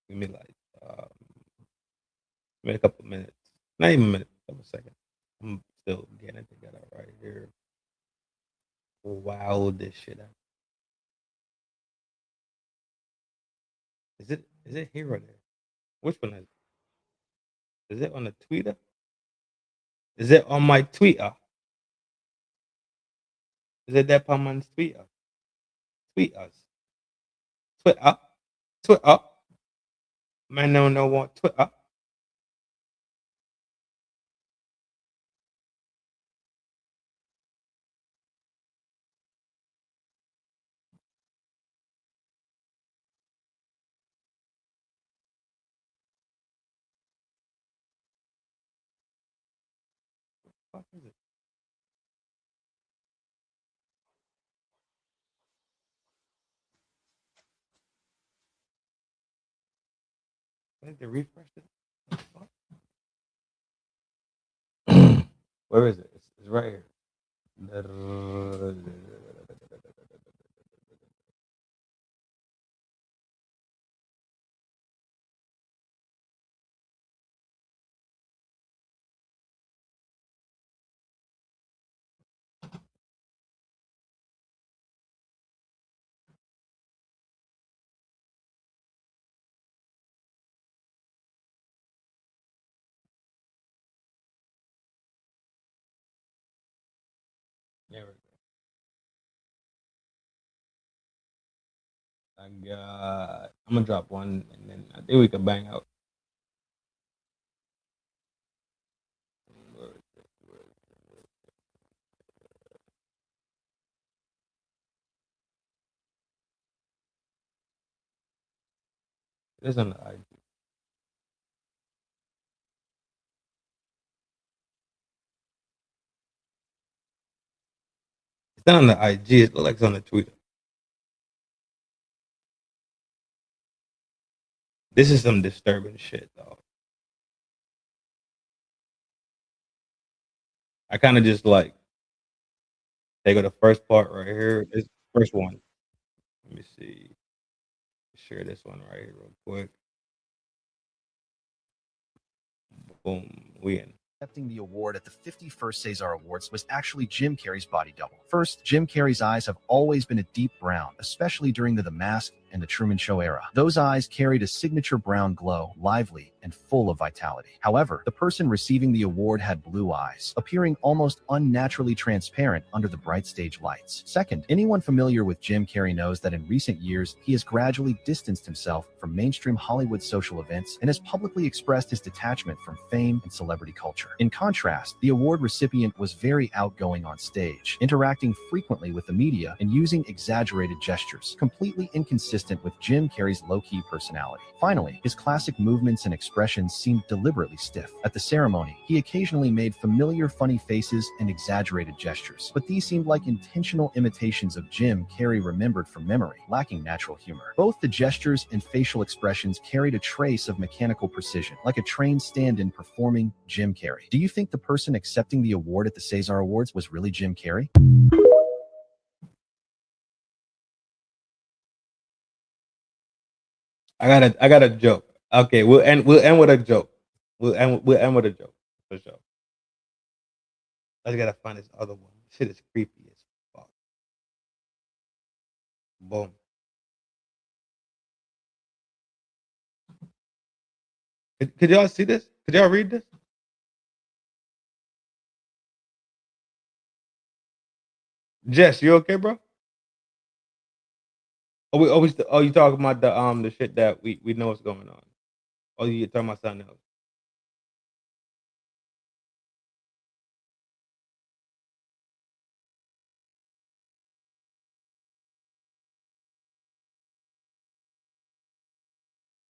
Give me like a couple minutes. Not even a minute, a couple seconds. I'm still getting it together right here. Wow, this shit out. Is it here or there? Which one is it? Is it on the Twitter? Is it on my Twitter? Is it that on my Twitter? Tweet us. Twitter. Man, no want Twitter. What the fuck is it? I need to refresh it. Where is it? It's right here. There we go. I'm gonna drop one and then I think we can bang out. It's on the IG. It's not on the IG. It looks like it's on the Twitter. This is some disturbing shit, though. I kind of just like take the first part right here. This first one. Let me see. Share this one right here real quick. Boom. We in. Accepting the award at the 51st César Awards was actually Jim Carrey's body double. First, Jim Carrey's eyes have always been a deep brown, especially during The Mask and The Truman Show era. Those eyes carried a signature brown glow, lively and full of vitality. However, the person receiving the award had blue eyes, appearing almost unnaturally transparent under the bright stage lights. Second, anyone familiar with Jim Carrey knows that in recent years, he has gradually distanced himself from mainstream Hollywood social events and has publicly expressed his detachment from fame and celebrity culture. In contrast, the award recipient was very outgoing on stage, interacting frequently with the media and using exaggerated gestures, completely inconsistent consistent with Jim Carrey's low-key personality. Finally, his classic movements and expressions seemed deliberately stiff. At the ceremony, he occasionally made familiar funny faces and exaggerated gestures, but these seemed like intentional imitations of Jim Carrey remembered from memory, lacking natural humor. Both the gestures and facial expressions carried a trace of mechanical precision, like a trained stand-in performing Jim Carrey. Do you think the person accepting the award at the César Awards was really Jim Carrey? I got a joke. Okay, we'll end with a joke. We'll end with a joke for sure. I just gotta find this other one. Shit is creepy as fuck. Boom. Could y'all see this? Could y'all read this? Jess, you okay, bro? Oh, you talking about the shit that we know what's going on? Oh, you talking about something else?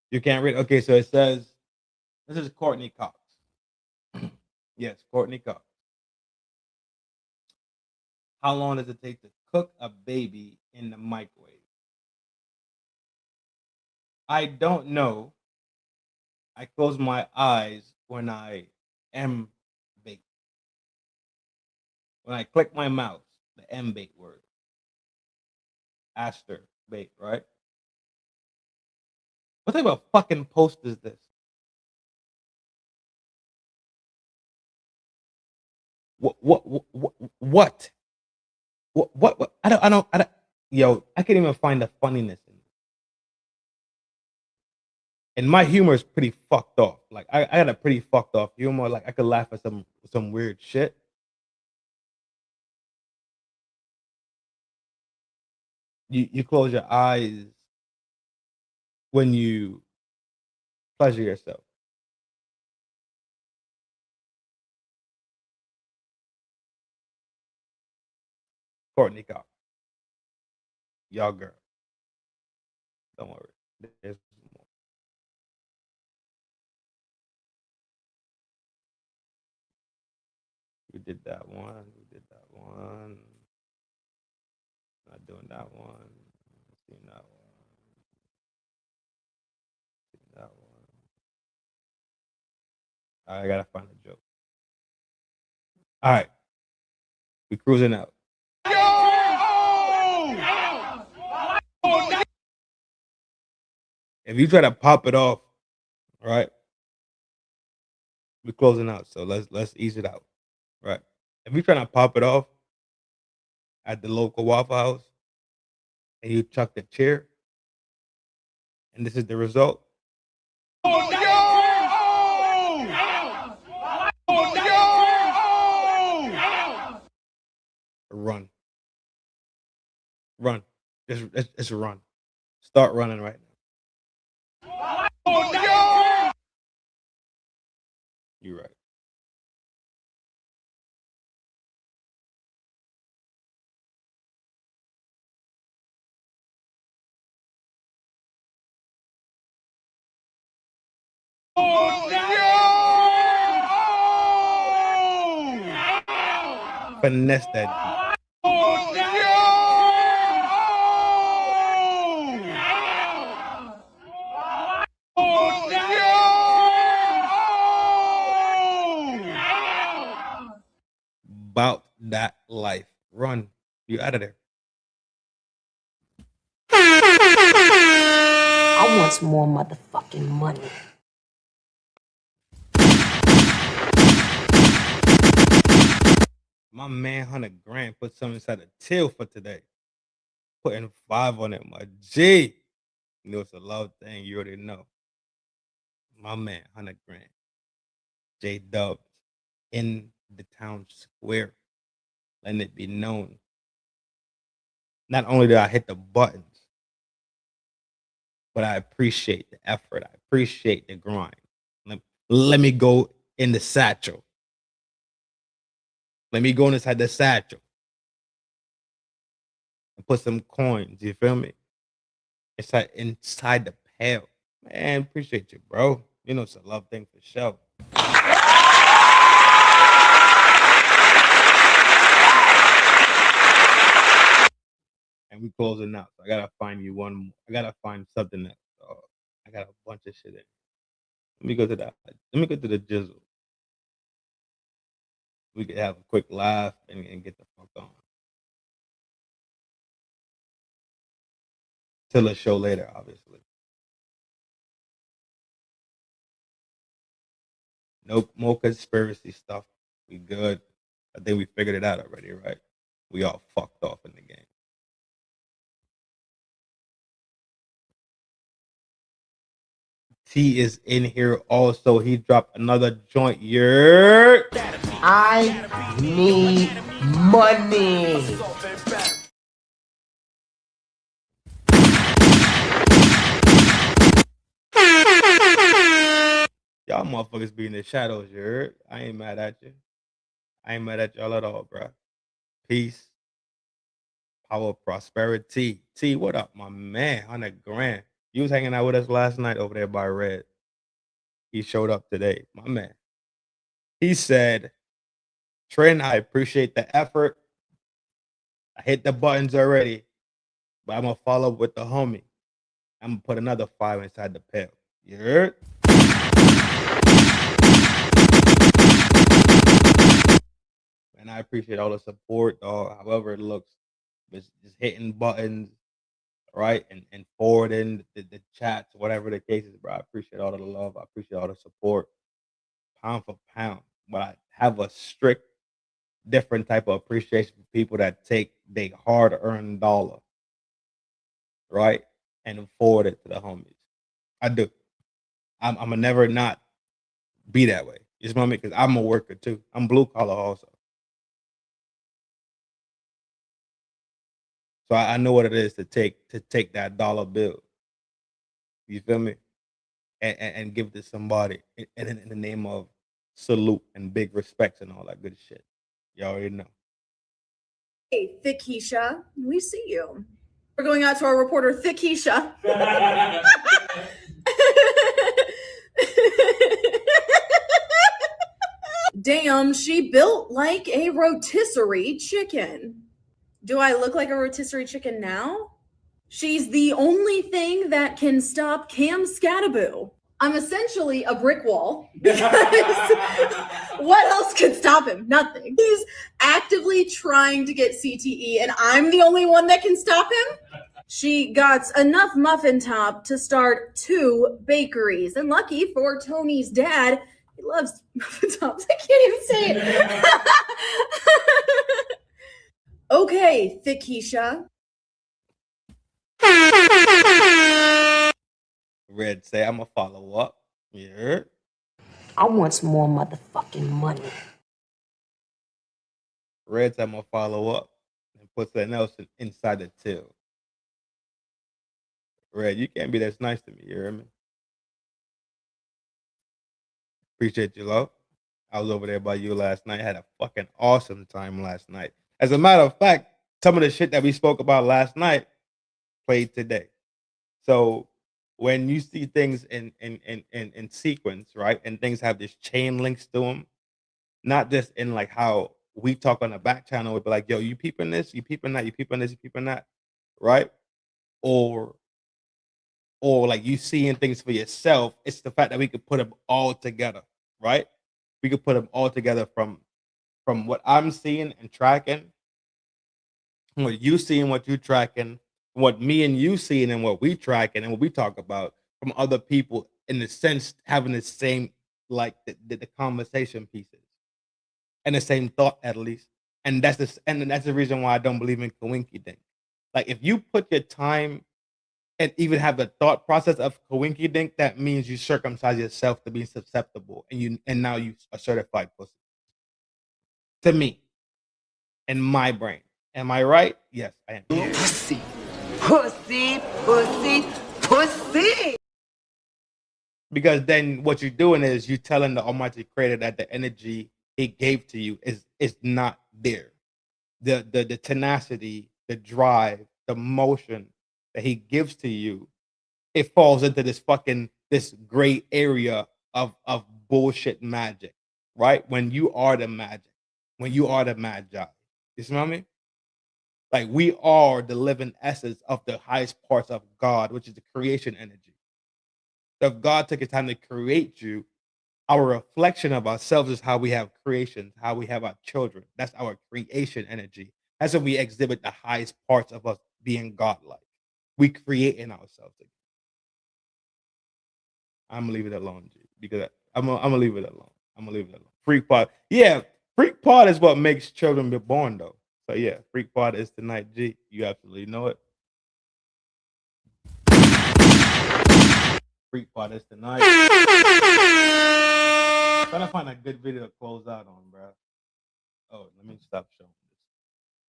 You can't read. Okay, so it says this is Courtney Cox. Yes, Courtney Cox. How long does it take to cook a baby in the microwave? I don't know. I close my eyes when I am baked. When I click my mouse, the M bait word. Aster bait, right? What type of fucking post is this? What? I don't. Yo, I can't even find the funniness in it. And my humor is pretty fucked off. Like I got a pretty fucked off humor. Like I could laugh at some weird shit. You close your eyes when you pleasure yourself. Courtney Cox. Y'all girl. Don't worry. There's more. We did that one. Not doing that one. Seen that one. Seen that one. I gotta find a joke. All right. We cruising out. If you try to pop it off, right? We're closing out, so let's ease it out, right? If you're trying to pop it off at the local Waffle House, and you chuck the chair, and this is the result. Run. Just run. Start running right now. You're right. Finesse that. About that life. Run. You out of there. I want some more motherfucking money. My man 100 grand put something inside the till for today. Putting 5 on it, my G. You know it's a love thing, you already know. My man 100 grand. J Dubs in the town square. Letting it be known. Not only did I hit the buttons, but I appreciate the effort. I appreciate the grind. Let me go in the satchel. Let me go inside the satchel and put some coins. You feel me? It's like inside the pail. Man, appreciate you, bro. You know it's a love thing for sure. And we closing out. So I gotta find you one more. I gotta find something that I got a bunch of shit in. Let me go to that. Let me go to the jizzle. We could have a quick laugh and get the fuck on. Till a show later, obviously. No more conspiracy stuff. We good. I think we figured it out already, right? We all fucked off in the game. T is in here also. He dropped another joint. I need money. Y'all motherfuckers be in the shadows, you heard? I ain't mad at you. I ain't mad at y'all at all, bro. Peace. Power, prosperity. T, what up, my man? 100 grand. You was hanging out with us last night over there by Red. He showed up today, my man. He said, Trent, I appreciate the effort. I hit the buttons already, but I'm going to follow up with the homie. I'm going to put another 5 inside the pail. You heard? And I appreciate all the support, dog, however it looks. Just hitting buttons, right? And forwarding the chats, whatever the case is, bro. I appreciate all of the love. I appreciate all the support. Pound for pound. But I have a strict, different type of appreciation for people that take their hard-earned dollar, right? And forward it to the homies. I do. I'm going to never not be that way. You know what I mean? Because I'm a worker, too. I'm blue-collar also. So I know what it is to take that dollar bill. You feel me? And give it to somebody in the name of salute and big respects and all that good shit. You already know. Hey, Thickisha, we see you. We're going out to our reporter, Thickisha. Damn, she built like a rotisserie chicken. Do I look like a rotisserie chicken now? She's the only thing that can stop Cam Scataboo. I'm essentially a brick wall because what else could stop him? Nothing. He's actively trying to get CTE and I'm the only one that can stop him? She got enough muffin top to start 2 bakeries. And lucky for Tony's dad, he loves muffin tops. I can't even say it. Okay, Thickisha. Red say, I'm going to follow up. Yeah. I want some more motherfucking money. Red say, I'm going to follow up and put something else inside the till. Red, you can't be that nice to me. You hear me? Appreciate you, love. I was over there by you last night. Had a fucking awesome time last night. As a matter of fact, some of the shit that we spoke about last night played today. So when you see things in sequence, right, and things have this chain links to them, not just in like how we talk on the back channel, would be like, yo, you peeping this, you peeping that, you peeping this, you peeping that, right? Or like you seeing things for yourself. It's the fact that we could put them all together, right? We could put them all together from what I'm seeing and tracking, what you seeing, what you tracking, what me and you seeing and what we tracking and what we talk about from other people, in the sense having the same, like the conversation pieces and the same thought at least. And that's the reason why I don't believe in coinky dink. Like if you put your time and even have the thought process of coinky dink, that means you circumcise yourself to be susceptible, and now you a certified pussy. To me, in my brain, am I right? Yes, I am. Pussy, pussy, pussy, pussy. Because then what you're doing is you telling the Almighty Creator that the energy He gave to you is not there. The tenacity, the drive, the motion, that he gives to you, it falls into this gray area of bullshit magic, right? When you are the magic, when you are the magi, you see what I mean? Like we are the living essence of the highest parts of God, which is the creation energy. So if God took his time to create you, our reflection of ourselves is how we have creations, how we have our children. That's our creation energy. That's when we exhibit the highest parts of us being godlike. We create in ourselves. I'm gonna leave it alone, G, because I'm gonna leave it alone. I'm gonna leave it alone. Freak pod, yeah. Freak pod is what makes children be born, though. So yeah, freak pod is tonight, G. You absolutely know it. Freak pod is tonight. I'm trying to find a good video to close out on, bro. Oh, let me stop showing this.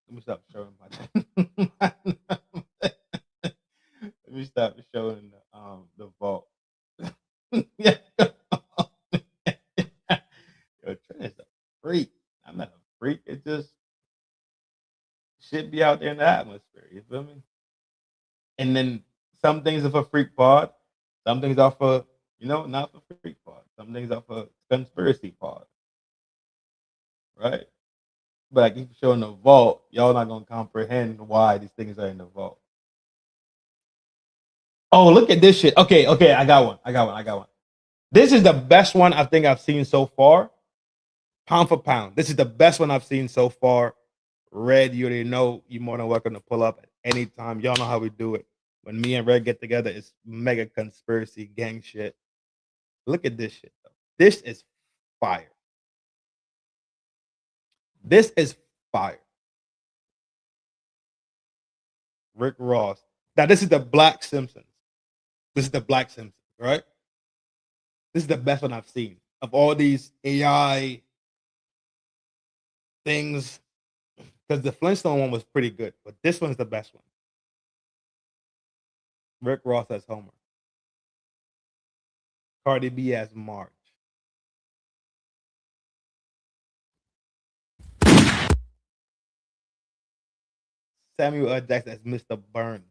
Let me stop showing my. Let me stop showing the vault. Yeah. Yo, Trent is a freak. I'm not a freak. It just should be out there in the atmosphere. You feel me? And then some things are for freak pod. Some things are for, not for freak pod. Some things are for conspiracy pod. Right? But I keep showing the vault. Y'all not gonna comprehend why these things are in the vault. Oh, look at this shit. Okay, I got one. This is the best one I think I've seen so far. Pound for pound. This is the best one I've seen so far. Red, you already know. You're more than welcome to pull up at any time. Y'all know how we do it. When me and Red get together, it's mega conspiracy gang shit. Look at this shit, though. This is fire. This is fire. Rick Ross. Now, this is the Black Simpsons. This is the Black Simpsons, right? This is the best one I've seen. Of all these AI things, because the Flintstone one was pretty good, but this one's the best one. Rick Ross as Homer. Cardi B as Marge. Samuel L. Jackson as Mr. Burns.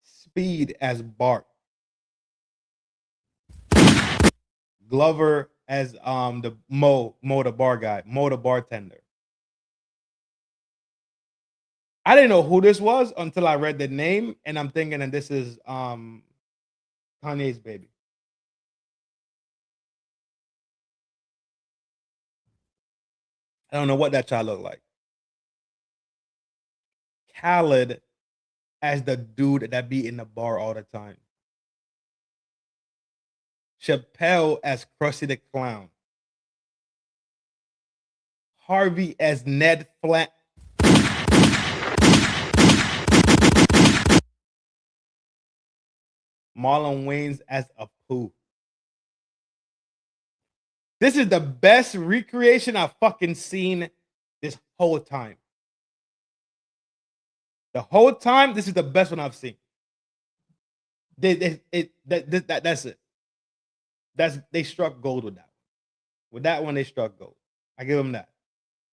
Speed as Bart. Glover as the Mo the bar guy, Mo the bartender. I didn't know who this was until I read the name, and I'm thinking that this is Kanye's baby. I don't know what that child looked like. Khaled as the dude that be in the bar all the time. Chappelle as Krusty the Clown. Harvey as Ned Flat. Marlon Wayans as Apu. This is the best recreation I've fucking seen this whole time. The whole time, this is the best one I've seen. That's it. They struck gold with that one. With that one, they struck gold. I give them that.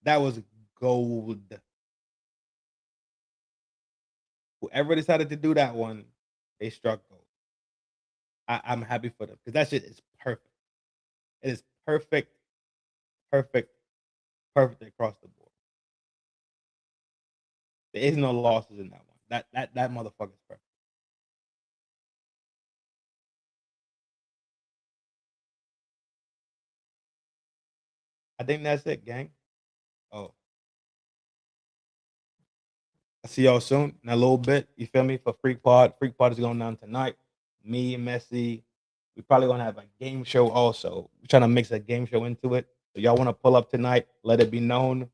That was gold. Whoever decided to do that one, they struck gold. I'm happy for them because that shit is perfect. It is perfect across the board. There is no losses in that one. That motherfucker's perfect. I think that's it, gang. Oh. I'll see y'all soon in a little bit. You feel me? For Freak Pod. Freak Pod is going down tonight. Me and Messi. We probably gonna have a game show also. We're trying to mix a game show into it. So y'all want to pull up tonight? Let it be known.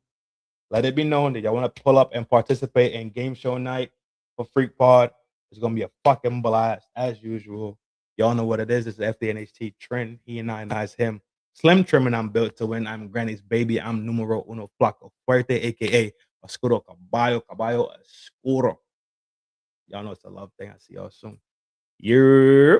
Let it be known that y'all want to pull up and participate in game show night for Freak Pod. It's gonna be a fucking blast as usual. Y'all know what it is. It's the FDNHT trend. He and I is him. Slim Trim and I'm built to win. I'm Granny's baby. I'm numero uno flaco fuerte, aka Oscuro Caballo Oscuro. Y'all know it's a love thing. I see y'all soon. Yeah.